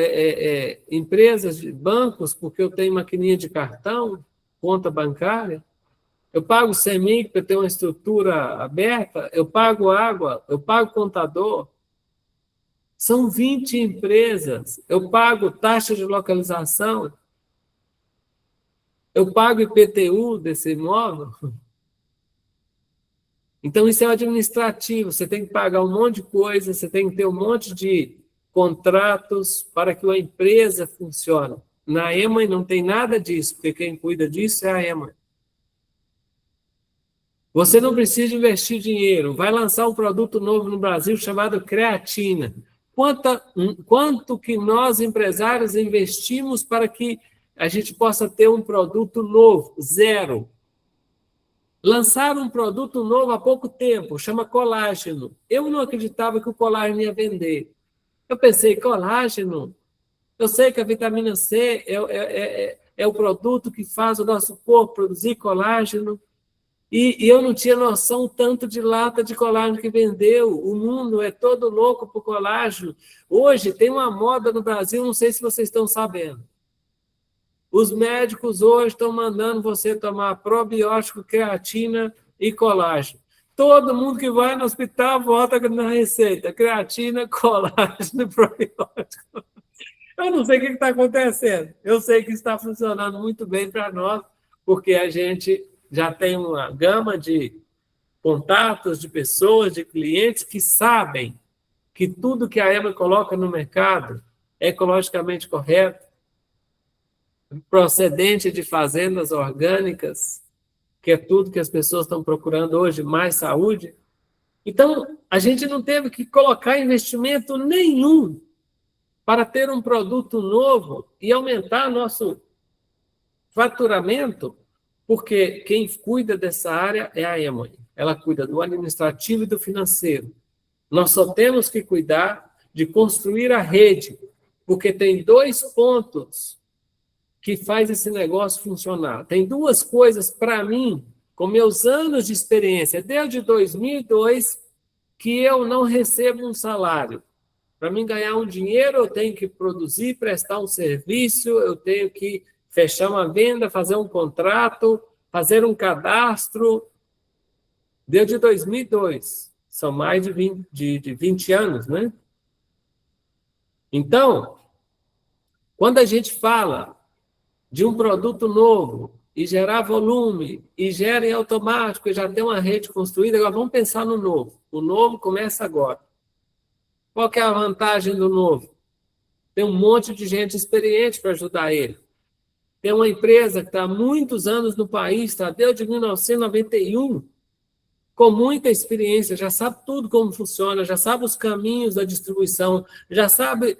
empresas de bancos porque eu tenho maquininha de cartão, conta bancária, eu pago o CEMIG porque eu tenho uma estrutura aberta, eu pago água, eu pago contador. São 20 empresas, eu pago taxa de localização, eu pago IPTU desse imóvel. Então, isso é o administrativo, você tem que pagar um monte de coisa, você tem que ter um monte de contratos para que a empresa funcione. Na EMA não tem nada disso, porque quem cuida disso é a EMA. Você não precisa investir dinheiro, vai lançar um produto novo no Brasil chamado creatina. Quanto que nós, empresários, investimos para que a gente possa ter um produto novo? 0. Lançaram um produto novo há pouco tempo, chama colágeno. Eu não acreditava que o colágeno ia vender. Eu pensei, colágeno? Eu sei que a vitamina C é o produto que faz o nosso corpo produzir colágeno. E eu não tinha noção tanto de lata de colágeno que vendeu. O mundo é todo louco por colágeno. Hoje tem uma moda no Brasil, não sei se vocês estão sabendo. Os médicos hoje estão mandando você tomar probiótico, creatina e colágeno. Todo mundo que vai no hospital volta na receita. Creatina, colágeno e probiótico. Eu não sei o que está acontecendo. Eu sei que está funcionando muito bem para nós, porque a gente já tem uma gama de contatos, de pessoas, de clientes que sabem que tudo que a EMA coloca no mercado é ecologicamente correto, procedente de fazendas orgânicas, que é tudo que as pessoas estão procurando hoje, mais saúde. Então, a gente não teve que colocar investimento nenhum para ter um produto novo e aumentar nosso faturamento, porque quem cuida dessa área é a EMA. Ela cuida do administrativo e do financeiro. Nós só temos que cuidar de construir a rede, porque tem 2 pontos que faz esse negócio funcionar. Tem 2 coisas, para mim, com meus anos de experiência, desde 2002, que eu não recebo um salário. Para mim ganhar um dinheiro, eu tenho que produzir, prestar um serviço, eu tenho que fechar uma venda, fazer um contrato, fazer um cadastro. Desde 2002. São mais de 20 anos, né? Então, quando a gente fala de um produto novo e gerar volume, e gera em automático, e já tem uma rede construída, agora vamos pensar no novo. O novo começa agora. Qual que é a vantagem do novo? Tem um monte de gente experiente para ajudar ele. Tem uma empresa que está há muitos anos no país, está desde 1991, com muita experiência, já sabe tudo como funciona, já sabe os caminhos da distribuição, já sabe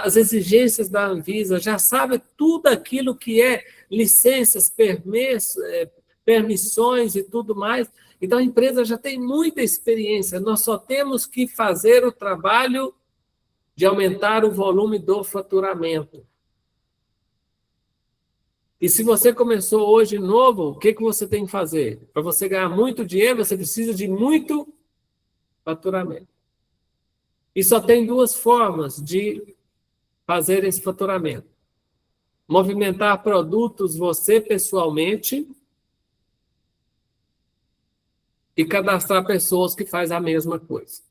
as exigências da Anvisa, já sabe tudo aquilo que é licenças, permissões e tudo mais. Então, a empresa já tem muita experiência, nós só temos que fazer o trabalho de aumentar o volume do faturamento. E se você começou hoje novo, o que você tem que fazer? Para você ganhar muito dinheiro, você precisa de muito faturamento. E só tem 2 formas de fazer esse faturamento. Movimentar produtos você pessoalmente e cadastrar pessoas que fazem a mesma coisa.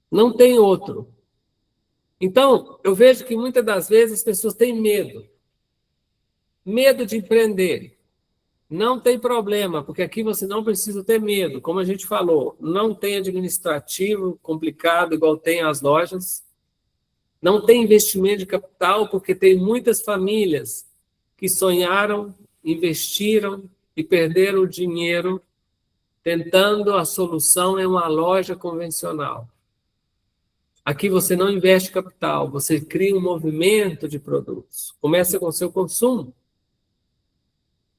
Não tem outro. Então, eu vejo que muitas das vezes as pessoas têm medo. Medo de empreender. Não tem problema, porque aqui você não precisa ter medo. Como a gente falou, não tem administrativo complicado, igual tem as lojas. Não tem investimento de capital, porque tem muitas famílias que sonharam, investiram e perderam o dinheiro tentando a solução em uma loja convencional. Aqui você não investe capital, você cria um movimento de produtos. Começa com o seu consumo.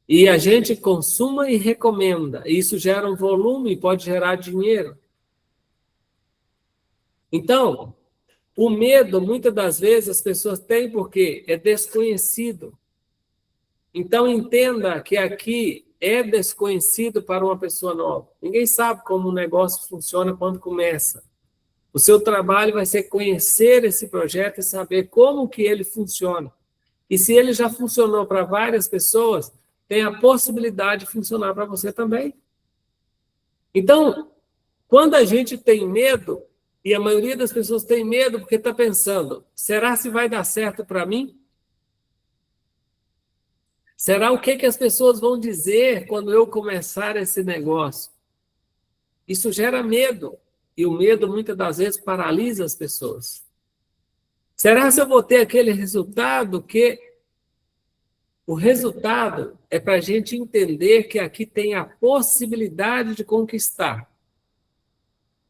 E a gente consuma e recomenda. Isso gera um volume e pode gerar dinheiro. Então, o medo, muitas das vezes, as pessoas têm porque é desconhecido. Então, entenda que aqui é desconhecido para uma pessoa nova. Ninguém sabe como o negócio funciona quando começa. O seu trabalho vai ser conhecer esse projeto e saber como que ele funciona. E se ele já funcionou para várias pessoas, tem a possibilidade de funcionar para você também. Então, quando a gente tem medo, e a maioria das pessoas tem medo porque está pensando, será se vai dar certo para mim? Será o que as pessoas vão dizer quando eu começar esse negócio? Isso gera medo. E o medo, muitas das vezes, paralisa as pessoas. Será se eu vou ter aquele resultado que... O resultado é para a gente entender que aqui tem a possibilidade de conquistar.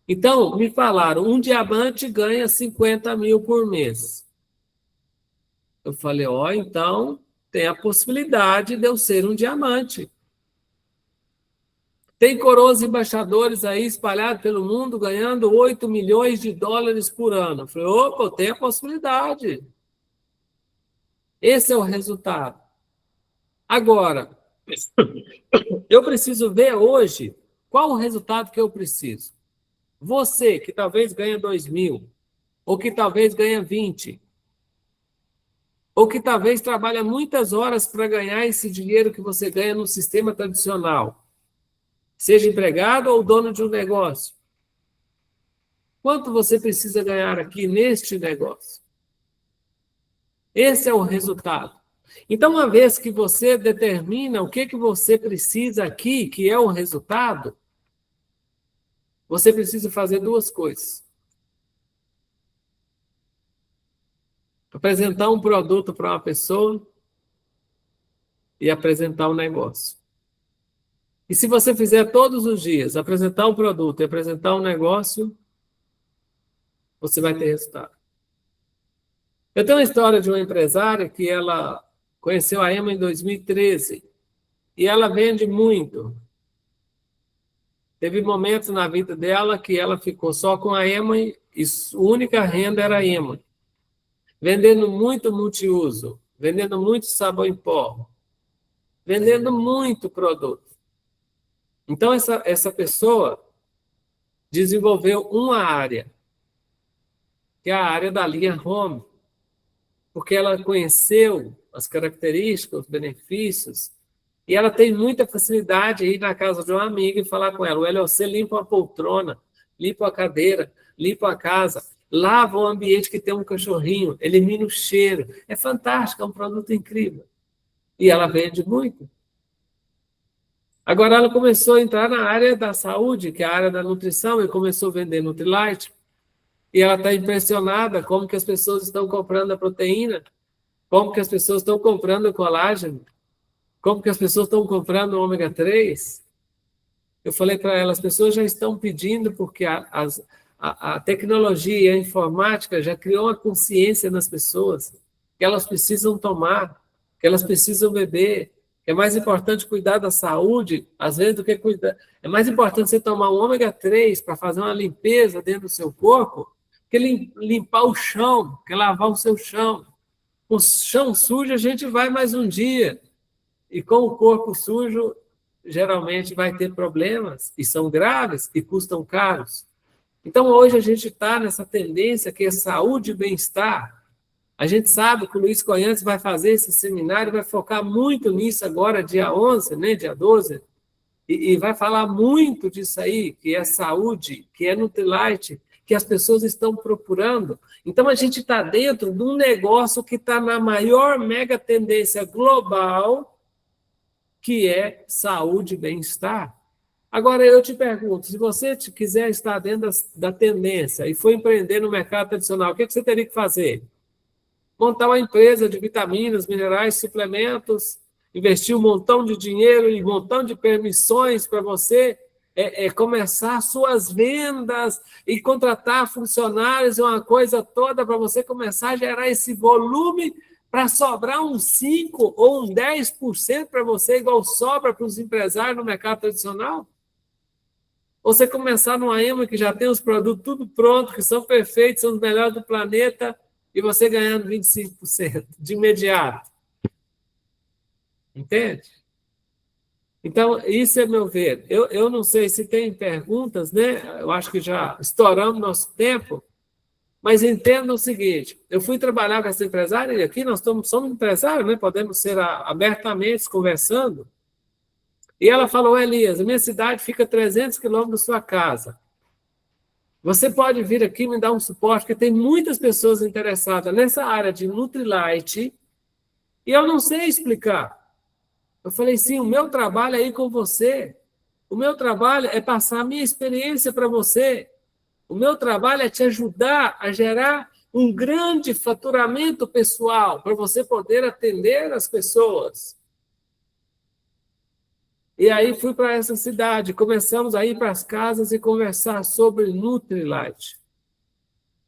Então, me falaram, um diamante ganha 50 mil por mês. Eu falei, então tem a possibilidade de eu ser um diamante. Tem coroas embaixadores aí espalhados pelo mundo ganhando 8 milhões de dólares por ano. Eu falei, tem a possibilidade. Esse é o resultado. Agora, eu preciso ver hoje qual o resultado que eu preciso. Você, que talvez ganha 2 mil, ou que talvez ganha 20, ou que talvez trabalha muitas horas para ganhar esse dinheiro que você ganha no sistema tradicional, seja empregado ou dono de um negócio. Quanto você precisa ganhar aqui neste negócio? Esse é o resultado. Então, uma vez que você determina o que você precisa aqui, que é o resultado, você precisa fazer 2 coisas. Apresentar um produto para uma pessoa e apresentar um negócio. E se você fizer todos os dias, apresentar um produto e apresentar um negócio, você vai ter resultado. Eu tenho uma história de uma empresária que ela conheceu a Ema em 2013 e ela vende muito. Teve momentos na vida dela que ela ficou só com a Ema e a única renda era a Ema. Vendendo muito multiuso, vendendo muito sabão em pó, vendendo muito produto. Então, essa pessoa desenvolveu uma área, que é a área da linha Home, porque ela conheceu as características, os benefícios, e ela tem muita facilidade de ir na casa de uma amiga e falar com ela, o LOC limpa a poltrona, limpa a cadeira, limpa a casa, lava o ambiente que tem um cachorrinho, elimina o cheiro. É fantástico, é um produto incrível. E ela vende muito. Agora ela começou a entrar na área da saúde, que é a área da nutrição, e começou a vender Nutrilite. E ela está impressionada como que as pessoas estão comprando a proteína, como que as pessoas estão comprando o colágeno, como que as pessoas estão comprando o ômega 3. Eu falei para ela, as pessoas já estão pedindo porque a tecnologia e a informática já criou uma consciência nas pessoas que elas precisam tomar, que elas precisam beber, que é mais importante cuidar da saúde, às vezes, do que cuidar. É mais importante você tomar um ômega 3 para fazer uma limpeza dentro do seu corpo, que limpar o chão, que lavar o seu chão. O chão sujo a gente vai mais um dia. E com o corpo sujo, geralmente vai ter problemas, e são graves, e custam caros. Então, hoje a gente está nessa tendência que é saúde e bem-estar. A gente sabe que o Luiz Coiantes vai fazer esse seminário, vai focar muito nisso agora, dia 11, né, dia 12, e vai falar muito disso aí, que é saúde, que é Nutrilite, que as pessoas estão procurando. Então, a gente está dentro de um negócio que está na maior mega tendência global, que é saúde e bem-estar. Agora, eu te pergunto, se você quiser estar dentro da tendência e for empreender no mercado tradicional, o que você teria que fazer? Montar uma empresa de vitaminas, minerais, suplementos investir um montão de dinheiro e um montão de permissões para você começar suas vendas e contratar funcionários e uma coisa toda para você começar a gerar esse volume para sobrar um 5% ou um 10% para você, igual sobra para os empresários no mercado tradicional? Ou você começar numa Ema que já tem os produtos tudo pronto, que são perfeitos, são os melhores do planeta, e você ganhando 25% de imediato. Entende? Então, isso é meu ver. Eu não sei se tem perguntas, né? Eu acho que já estouramos nosso tempo, mas entenda o seguinte, eu fui trabalhar com essa empresária, e aqui nós somos empresários, né? Podemos ser abertamente conversando, e ela falou, Elias, a minha cidade fica a 300 quilômetros da sua casa. Você pode vir aqui me dar um suporte, porque tem muitas pessoas interessadas nessa área de Nutrilite, e eu não sei explicar. Eu falei, sim, o meu trabalho é ir com você. O meu trabalho é passar a minha experiência para você. O meu trabalho é te ajudar a gerar um grande faturamento pessoal para você poder atender as pessoas. E aí fui para essa cidade, começamos a ir para as casas e conversar sobre Nutrilite.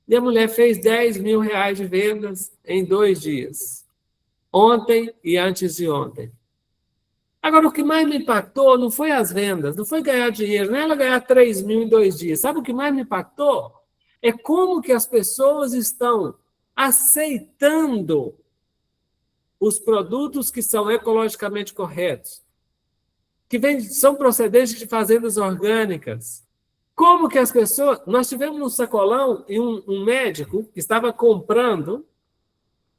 E a mulher fez R$10 mil de vendas em 2 dias. Ontem e antes de ontem. Agora, o que mais me impactou não foi as vendas, não foi ganhar dinheiro, não é ela ganhar 3 mil em 2 dias. Sabe o que mais me impactou? É como que as pessoas estão aceitando os produtos que são ecologicamente corretos, que são procedentes de fazendas orgânicas. Como que as pessoas... Nós tivemos um sacolão e um médico que estava comprando,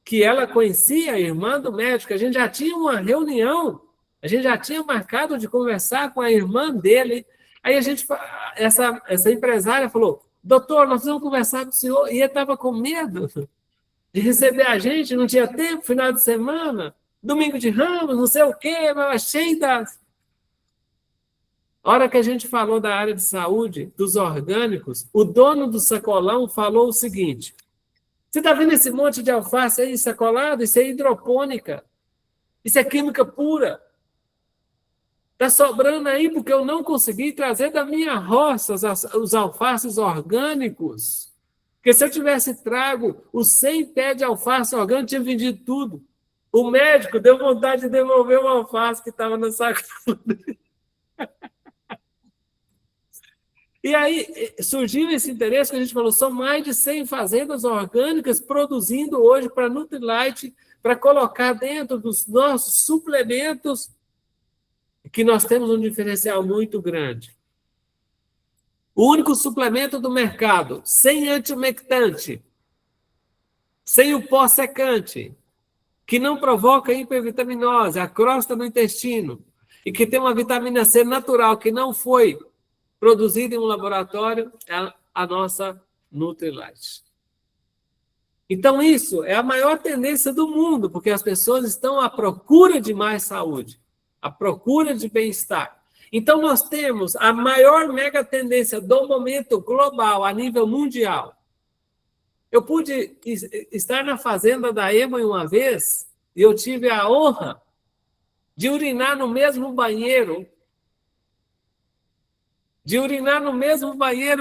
que ela conhecia a irmã do médico, a gente já tinha uma reunião, a gente já tinha marcado de conversar com a irmã dele. Aí essa empresária falou, doutor, nós vamos conversar com o senhor. E ele estava com medo de receber a gente, não tinha tempo, final de semana, domingo de Ramos, não sei o quê, mas cheio das... A hora que a gente falou da área de saúde, dos orgânicos, o dono do sacolão falou o seguinte, você está vendo esse monte de alface aí sacolado? Isso é hidropônica, isso é química pura. Está sobrando aí porque eu não consegui trazer da minha roça os alfaces orgânicos. Porque se eu tivesse trago os 100 pés de alface orgânico, tinha vendido tudo. O médico deu vontade de devolver o alface que estava na sacola. E aí surgiu esse interesse que a gente falou, são mais de 100 fazendas orgânicas produzindo hoje para Nutrilite, para colocar dentro dos nossos suplementos, que nós temos um diferencial muito grande. O único suplemento do mercado, sem antiumectante, sem o pó secante, que não provoca hipervitaminose, a crosta no intestino, e que tem uma vitamina C natural que não foi produzida em um laboratório, é a nossa Nutrilite. Então, isso é a maior tendência do mundo, porque as pessoas estão à procura de mais saúde, à procura de bem-estar. Então, nós temos a maior mega tendência do momento global, a nível mundial. Eu pude estar na fazenda da Ema uma vez, e eu tive a honra de urinar no mesmo banheiro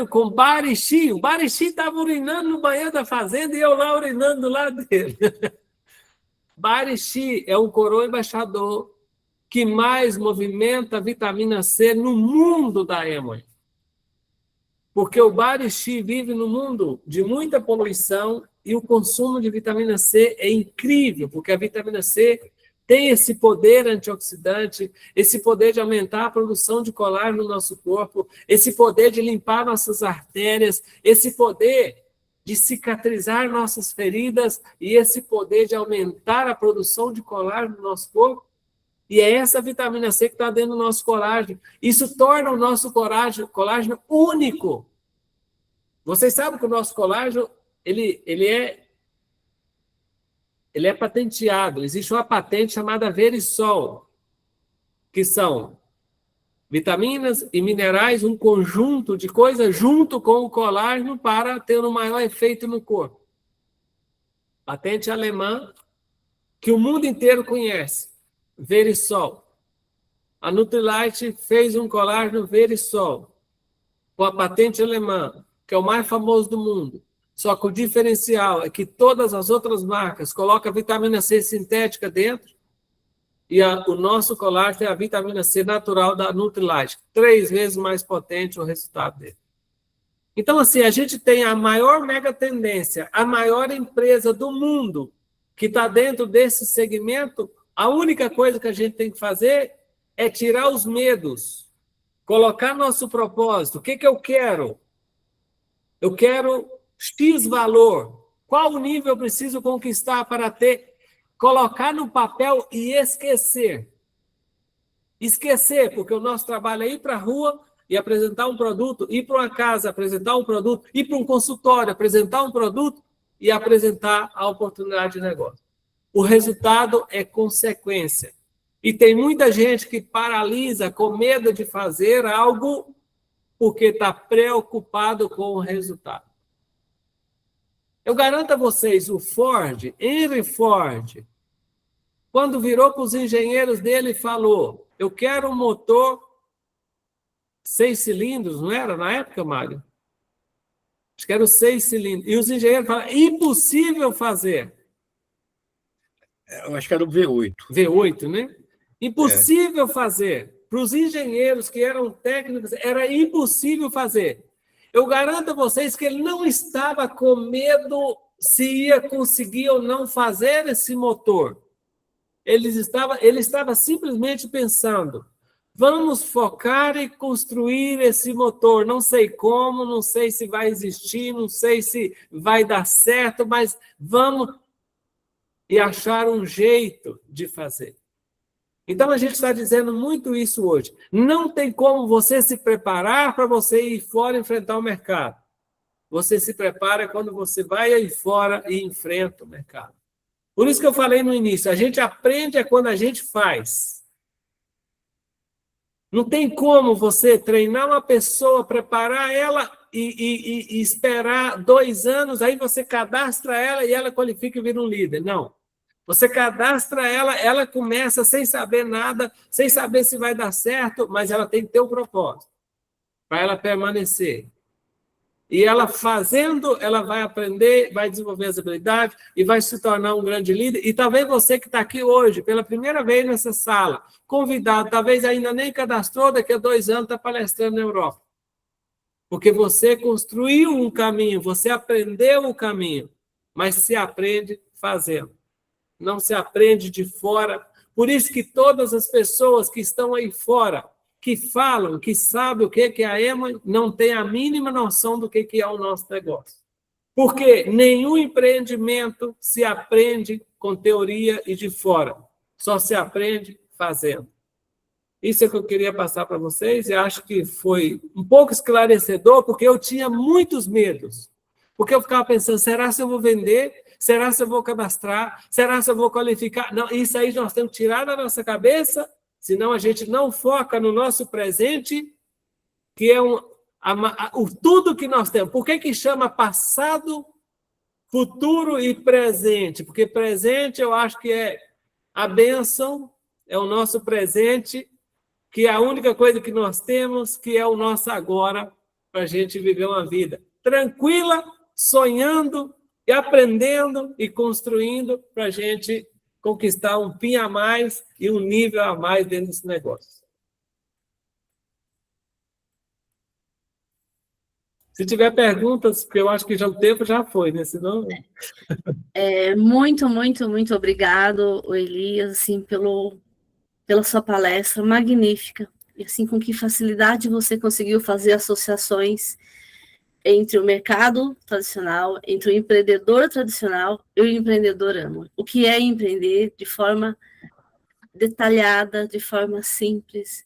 com Barixi. O Barixi estava urinando no banheiro da fazenda e eu lá urinando do lado dele. Barixi é um coroa embaixador que mais movimenta a vitamina C no mundo da Ema. Porque o Barixi vive num mundo de muita poluição e o consumo de vitamina C é incrível, porque a vitamina C tem esse poder antioxidante, esse poder de aumentar a produção de colágeno no nosso corpo, esse poder de limpar nossas artérias, esse poder de cicatrizar nossas feridas e esse poder de aumentar a produção de colágeno no nosso corpo. E é essa vitamina C que está dentro do nosso colágeno. Isso torna o nosso colágeno único. Vocês sabem que o nosso colágeno ele é patenteado. Existe uma patente chamada Verisol, que são vitaminas e minerais, um conjunto de coisas junto com o colágeno para ter um maior efeito no corpo. Patente alemã que o mundo inteiro conhece. Verisol. A Nutrilite fez um colágeno Verisol, com a patente alemã, que é o mais famoso do mundo. Só que o diferencial é que todas as outras marcas colocam a vitamina C sintética dentro e o nosso colágeno é a vitamina C natural da Nutrilite, 3 vezes mais potente o resultado dele. Então, assim, a gente tem a maior mega tendência, a maior empresa do mundo que está dentro desse segmento. A única coisa que a gente tem que fazer é tirar os medos, colocar nosso propósito. O que eu quero? Eu quero X valor. Qual o nível eu preciso conquistar para ter? Colocar no papel e esquecer. Esquecer, porque o nosso trabalho é ir para a rua e apresentar um produto, ir para uma casa, apresentar um produto, ir para um consultório, apresentar um produto e apresentar a oportunidade de negócio. O resultado é consequência. E tem muita gente que paralisa com medo de fazer algo porque está preocupado com o resultado. Eu garanto a vocês, o Ford, Henry Ford, quando virou para os engenheiros dele e falou, eu quero um motor 6 cilindros, não era na época, Mário? Acho que era 6 cilindros. E os engenheiros falaram, impossível fazer. Eu acho que era o V8. V8, né? Impossível fazer. Para os engenheiros que eram técnicos, era impossível fazer. Eu garanto a vocês que ele não estava com medo se ia conseguir ou não fazer esse motor. Ele estava simplesmente pensando, vamos focar e construir esse motor. Não sei como, não sei se vai existir, não sei se vai dar certo, mas vamos e achar um jeito de fazer. Então, a gente está dizendo muito isso hoje. Não tem como você se preparar para você ir fora e enfrentar o mercado. Você se prepara quando você vai aí fora e enfrenta o mercado. Por isso que eu falei no início, a gente aprende quando a gente faz. Não tem como você treinar uma pessoa, preparar ela e esperar 2 anos, aí você cadastra ela e ela qualifica e vira um líder. Não. Você cadastra ela, ela começa sem saber nada, sem saber se vai dar certo, mas ela tem que ter um propósito para ela permanecer. E ela fazendo, ela vai aprender, vai desenvolver as habilidades e vai se tornar um grande líder. E talvez você que está aqui hoje, pela primeira vez nessa sala, convidado, talvez ainda nem cadastrou, daqui a 2 anos está palestrando na Europa. Porque você construiu um caminho, você aprendeu o caminho, mas se aprende fazendo. Não se aprende de fora. Por isso que todas as pessoas que estão aí fora, que falam, que sabem o que é a EMA, não têm a mínima noção do que é o nosso negócio. Porque nenhum empreendimento se aprende com teoria e de fora. Só se aprende fazendo. Isso é o que eu queria passar para vocês e acho que foi um pouco esclarecedor, porque eu tinha muitos medos. Porque eu ficava pensando, será se eu vou vender? Será se eu vou cadastrar? Será se eu vou qualificar? Não, isso aí nós temos que tirar da nossa cabeça, senão a gente não foca no nosso presente, que é tudo que nós temos. Por que chama passado, futuro e presente? Porque presente eu acho que é a bênção, é o nosso presente, que é a única coisa que nós temos, que é o nosso agora, para a gente viver uma vida tranquila, sonhando, e aprendendo e construindo para a gente conquistar um PIN a mais e um nível a mais dentro desse negócio. Se tiver perguntas, porque eu acho que já o tempo já foi, né? Senão... Muito, muito, muito obrigado, Elias, assim, pela sua palestra magnífica. E assim, com que facilidade você conseguiu fazer associações entre o mercado tradicional, entre o empreendedor tradicional e o empreendedor amo. O que é empreender de forma detalhada, de forma simples,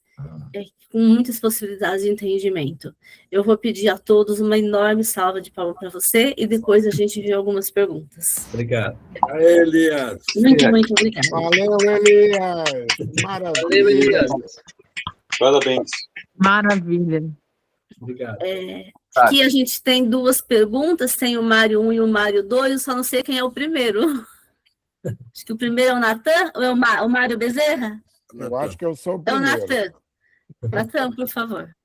com muitas possibilidades de entendimento. Eu vou pedir a todos uma enorme salva de palmas para você e depois a gente vê algumas perguntas. Obrigado. Aí, Elias. Muito, muito obrigada. Valeu, Elias. Maravilha. Valeu, Elias. Parabéns. Maravilha. Obrigado. Aqui a gente tem 2 perguntas, tem o Mário 1 e o Mário 2, eu só não sei quem é o primeiro. Acho que o primeiro é o Natan ou é o Mário Bezerra? Eu acho que eu sou o É o primeiro. Natan. Natan, por favor.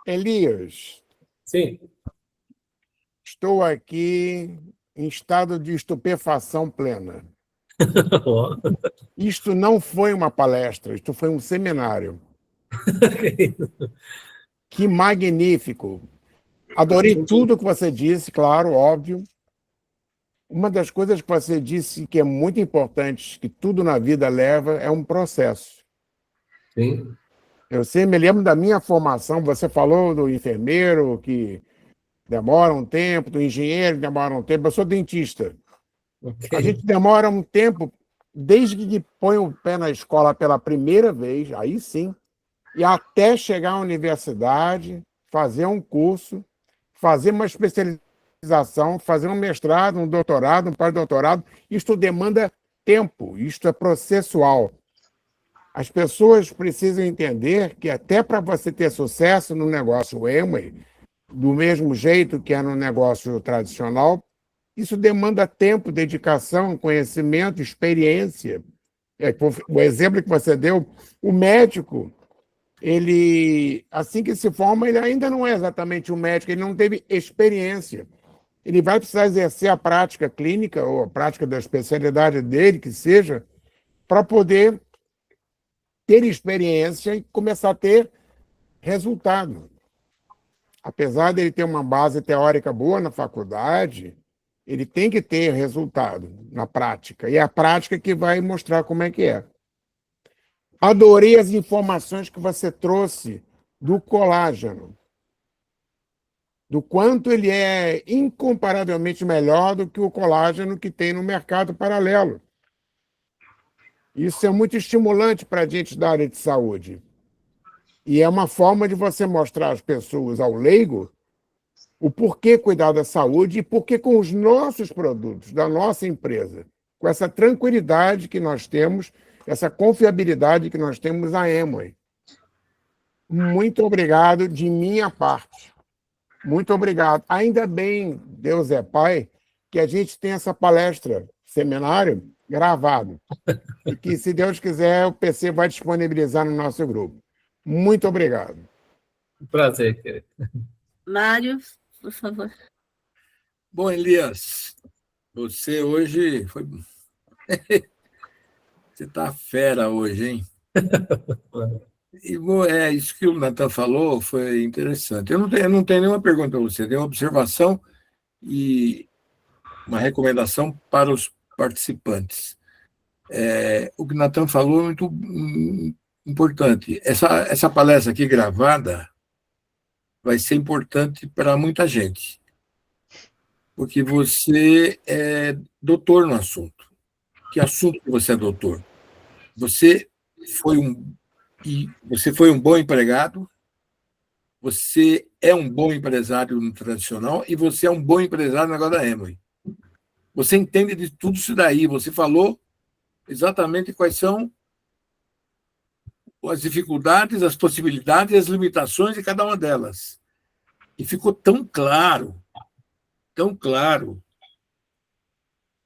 Elias, Sim. estou aqui em estado de estupefação plena. Isto não foi uma palestra, isto foi um seminário. Que magnífico! Adorei tudo que você disse, claro, óbvio. Uma das coisas que você disse que é muito importante, que tudo na vida leva, é um processo. Sim. Eu sempre me lembro da minha formação, você falou do enfermeiro, que demora um tempo, do engenheiro, que demora um tempo. Eu sou dentista. Okay. A gente demora um tempo, desde que põe o pé na escola pela primeira vez, aí sim, e até chegar à universidade, fazer um curso, fazer uma especialização, fazer um mestrado, um doutorado, um pós-doutorado. Isto demanda tempo, isto é processual. As pessoas precisam entender que até para você ter sucesso no negócio Amway, do mesmo jeito que é no negócio tradicional, isso demanda tempo, dedicação, conhecimento, experiência. O exemplo que você deu, o médico, ele, assim que se forma, ele ainda não é exatamente um médico, ele não teve experiência. Ele vai precisar exercer a prática clínica ou a prática da especialidade dele, que seja, para poder ter experiência e começar a ter resultado. Apesar dele ter uma base teórica boa na faculdade, ele tem que ter resultado na prática. E é a prática que vai mostrar como é que é. Adorei as informações que você trouxe do colágeno, do quanto ele é incomparavelmente melhor do que o colágeno que tem no mercado paralelo. Isso é muito estimulante para a gente da área de saúde. E é uma forma de você mostrar às pessoas, ao leigo, o porquê cuidar da saúde e porquê com os nossos produtos, da nossa empresa, com essa tranquilidade que nós temos, essa confiabilidade que nós temos a Amway. Muito obrigado de minha parte. Muito obrigado. Ainda bem, Deus é Pai, que a gente tem essa palestra, seminário, gravado. E que, se Deus quiser, o PC vai disponibilizar no nosso grupo. Muito obrigado. Prazer, querido. Mário, por favor. Bom, Elias, você hoje foi... Você está fera hoje, hein? E, isso que o Natan falou foi interessante. Eu não tenho nenhuma pergunta para você, tenho uma observação e uma recomendação para os participantes. O que o Natan falou é muito importante. Essa palestra aqui gravada vai ser importante para muita gente, porque você é doutor no assunto. Que assunto que você é doutor? Você foi um bom empregado, você é um bom empresário no tradicional e você é um bom empresário no negócio da Amway. Você entende de tudo isso daí, você falou exatamente quais são as dificuldades, as possibilidades e as limitações de cada uma delas. E ficou tão claro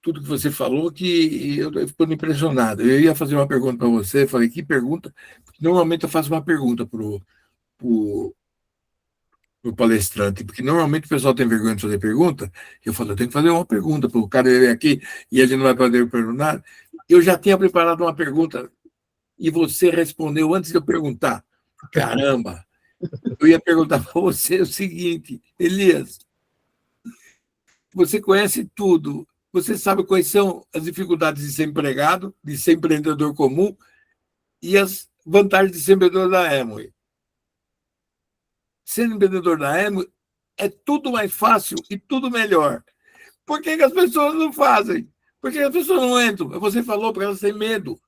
tudo que você falou que eu fico impressionado. Eu ia fazer uma pergunta para você, falei, que pergunta? Normalmente eu faço uma pergunta para o palestrante, porque normalmente o pessoal tem vergonha de fazer pergunta, eu falo, eu tenho que fazer uma pergunta para o cara vir aqui e ele não vai poder perguntar. Eu já tinha preparado uma pergunta e você respondeu antes de eu perguntar. Caramba! Eu ia perguntar para você o seguinte, Elias, você conhece tudo, você sabe quais são as dificuldades de ser empregado, de ser empreendedor comum e as vantagens de ser empreendedor da Amway. Ser empreendedor da Amway é tudo mais fácil e tudo melhor. Por que as pessoas não fazem? Por que as pessoas não entram? Você falou, porque elas têm medo.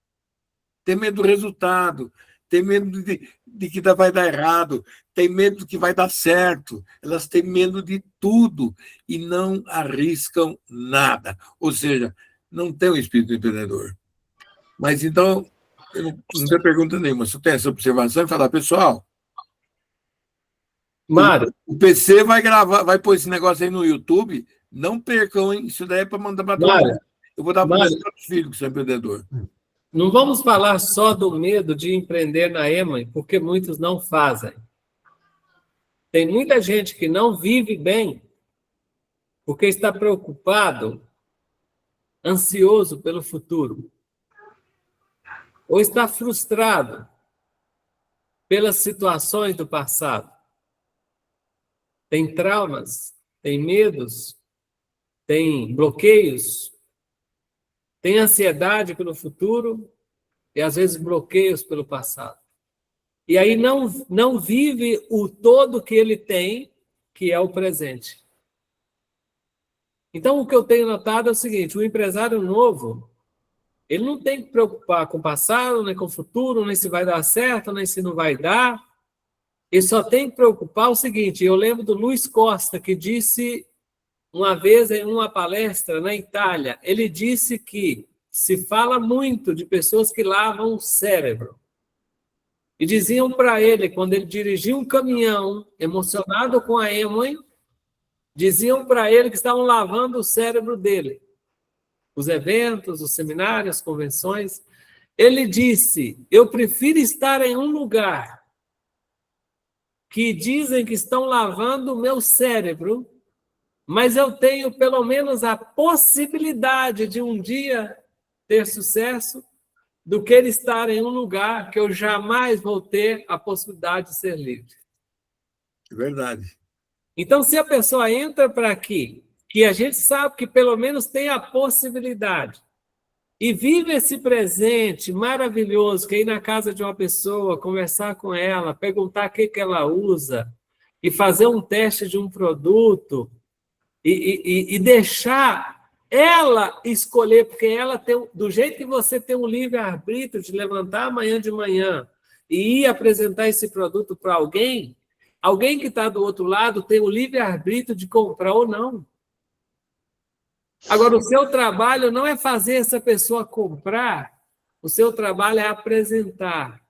Tem medo do resultado, tem medo de que vai dar errado, tem medo de que vai dar certo. Elas têm medo de tudo e não arriscam nada. Ou seja, não tem o espírito empreendedor. Mas então, eu não tenho pergunta nenhuma. Se eu tenho essa observação e falar, pessoal, Mário, o PC vai gravar, vai pôr esse negócio aí no YouTube, não percam, hein? Isso daí é para mandar para todo mundo. Eu vou dar para Mas- os meus filhos que são empreendedor. Não vamos falar só do medo de empreender na Emoi, porque muitos não fazem. Tem muita gente que não vive bem porque está preocupado, ansioso pelo futuro, ou está frustrado pelas situações do passado. Tem traumas, tem medos, tem bloqueios, tem ansiedade pelo futuro e, às vezes, bloqueios pelo passado. E aí não vive o todo que ele tem, que é o presente. Então, o que eu tenho notado é o seguinte: o empresário novo, ele não tem que preocupar com o passado, nem com o futuro, nem se vai dar certo, nem se não vai dar. Ele só tem que preocupar o seguinte: eu lembro do Luiz Costa, que disse uma vez em uma palestra na Itália, ele disse que se fala muito de pessoas que lavam o cérebro. E diziam para ele, quando ele dirigia um caminhão, emocionado com a Emoi, diziam para ele que estavam lavando o cérebro dele. Os eventos, os seminários, as convenções. Ele disse: eu prefiro estar em um lugar que dizem que estão lavando o meu cérebro, mas eu tenho pelo menos a possibilidade de um dia ter sucesso, do que ele estar em um lugar que eu jamais vou ter a possibilidade de ser livre. É verdade. Então, se a pessoa entra para aqui, que a gente sabe que pelo menos tem a possibilidade, e vive esse presente maravilhoso, que é ir na casa de uma pessoa, conversar com ela, perguntar o que ela usa, e fazer um teste de um produto, e deixar ela escolher, porque ela tem, do jeito que você tem um livre-arbítrio de levantar amanhã de manhã e ir apresentar esse produto para alguém, alguém que está do outro lado tem o livre-arbítrio de comprar ou não. Agora, o seu trabalho não é fazer essa pessoa comprar, o seu trabalho é apresentar.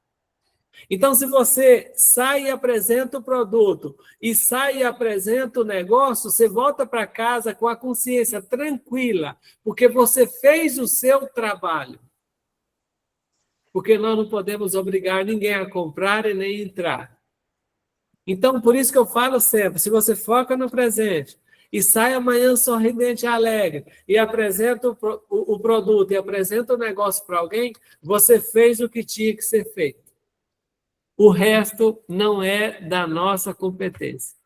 Então, se você sai e apresenta o produto, e sai e apresenta o negócio, você volta para casa com a consciência tranquila, porque você fez o seu trabalho. Porque nós não podemos obrigar ninguém a comprar e nem entrar. Então, por isso que eu falo sempre, se você foca no presente, e sai amanhã sorridente e alegre, e apresenta o produto, e apresenta o negócio para alguém, você fez o que tinha que ser feito. O resto não é da nossa competência.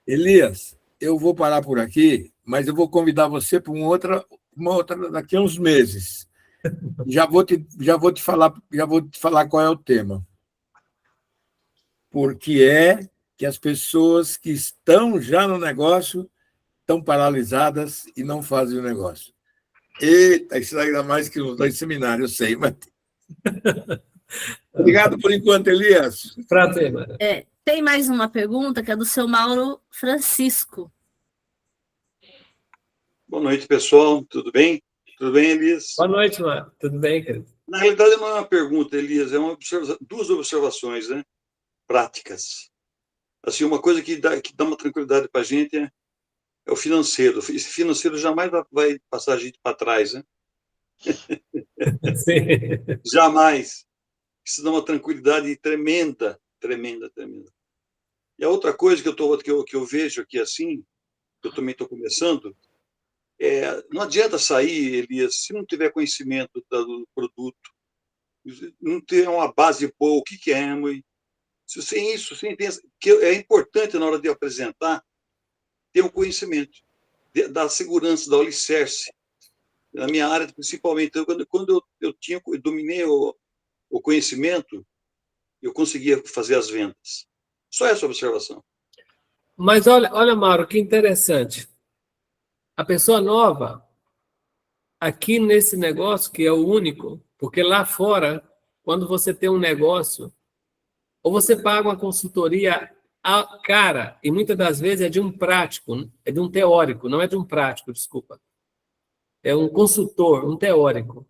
Elias, eu vou parar por aqui, mas eu vou convidar você para uma outra daqui a uns meses. Já vou te falar qual é o tema. Porque é que as pessoas que estão já no negócio estão paralisadas e não fazem o negócio. Eita, isso ainda mais que nos dois seminários, eu sei, mas... Obrigado por enquanto, Elias. Prazer, Mara. Tem mais uma pergunta que é do seu Mauro Francisco. Boa noite, pessoal. Tudo bem? Tudo bem, Elias? Boa noite, Mara. Tudo bem, querido? Na realidade, não é uma pergunta, Elias, é duas observações, né? Práticas. Assim, uma coisa que dá uma tranquilidade para a gente é o financeiro. Esse financeiro jamais vai passar a gente para trás, né? Sim. Jamais. Isso dá uma tranquilidade tremenda, tremenda, tremenda. E a outra coisa que eu vejo aqui assim, que eu também estou começando, não adianta sair, Elias, se não tiver conhecimento do produto, não ter uma base boa, o que é Amway. Sem isso, que é importante na hora de apresentar, ter um conhecimento da segurança, da alicerce. Na minha área, principalmente, quando eu dominei o conhecimento, eu conseguia fazer as vendas. Só essa observação. Mas olha, Mauro, que interessante. A pessoa nova, aqui nesse negócio, que é o único, porque lá fora, quando você tem um negócio, ou você paga uma consultoria cara, e muitas das vezes é de um prático, é de um teórico, não é de um prático, desculpa. É um consultor, um teórico.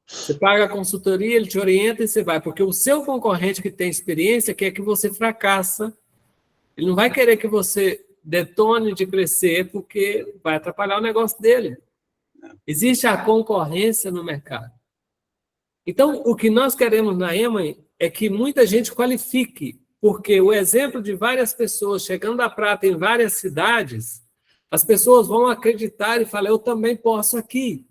Você paga a consultoria, ele te orienta e você vai, porque o seu concorrente que tem experiência quer que você fracasse. Ele não vai querer que você detone de crescer, porque vai atrapalhar o negócio dele. Existe a concorrência no mercado. Então, o que nós queremos na EMA é que muita gente qualifique, porque o exemplo de várias pessoas chegando à prata em várias cidades, as pessoas vão acreditar e falar, eu também posso aqui.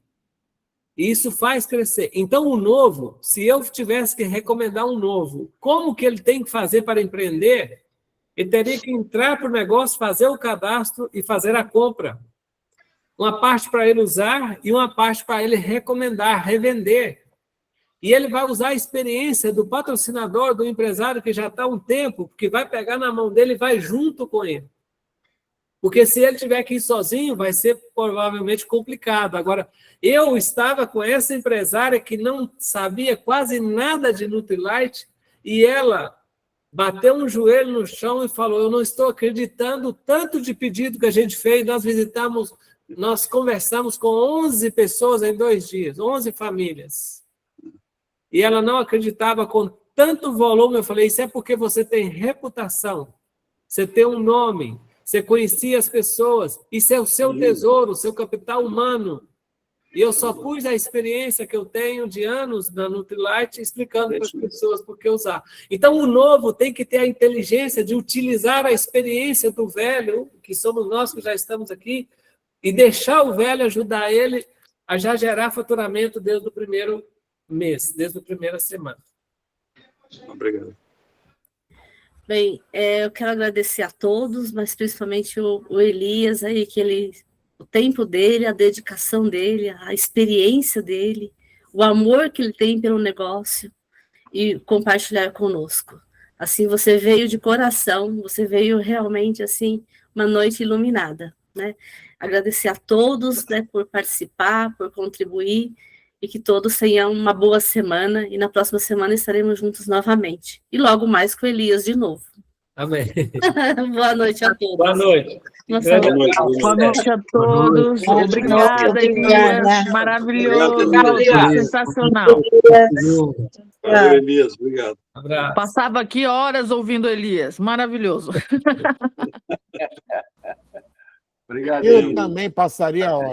E isso faz crescer. Então, o novo, se eu tivesse que recomendar um novo, como que ele tem que fazer para empreender? Ele teria que entrar para o negócio, fazer o cadastro e fazer a compra. Uma parte para ele usar e uma parte para ele recomendar, revender. E ele vai usar a experiência do patrocinador, do empresário que já está há um tempo, que vai pegar na mão dele e vai junto com ele. Porque se ele tiver que ir sozinho, vai ser provavelmente complicado. Agora, eu estava com essa empresária que não sabia quase nada de Nutrilite e ela bateu um joelho no chão e falou, eu não estou acreditando tanto de pedido que a gente fez, nós conversamos com 11 pessoas em 2 dias, 11 famílias. E ela não acreditava com tanto volume. Eu falei, isso é porque você tem reputação, você tem um nome, você conhecia as pessoas, isso é o seu tesouro, o seu capital humano. E eu só pus a experiência que eu tenho de anos na Nutrilite explicando para as pessoas por que usar. Então, o novo tem que ter a inteligência de utilizar a experiência do velho, que somos nós que já estamos aqui, e deixar o velho ajudar ele a já gerar faturamento desde o primeiro mês, desde a primeira semana. Obrigado. Bem, eu quero agradecer a todos, mas principalmente o Elias, aí, o tempo dele, a dedicação dele, a experiência dele, o amor que ele tem pelo negócio e compartilhar conosco. Assim, você veio de coração, você veio realmente, assim, uma noite iluminada, né? Agradecer a todos, né, por participar, por contribuir, e que todos tenham uma boa semana, e na próxima semana estaremos juntos novamente. E logo mais com o Elias de novo. Amém. Boa noite a todos. Boa noite. Boa noite a todos. Obrigada, Elias. Maravilhoso. Sensacional. Valeu, Elias. Obrigado. Abraço. Passava aqui horas ouvindo Elias. Maravilhoso. Eu também passaria a hora.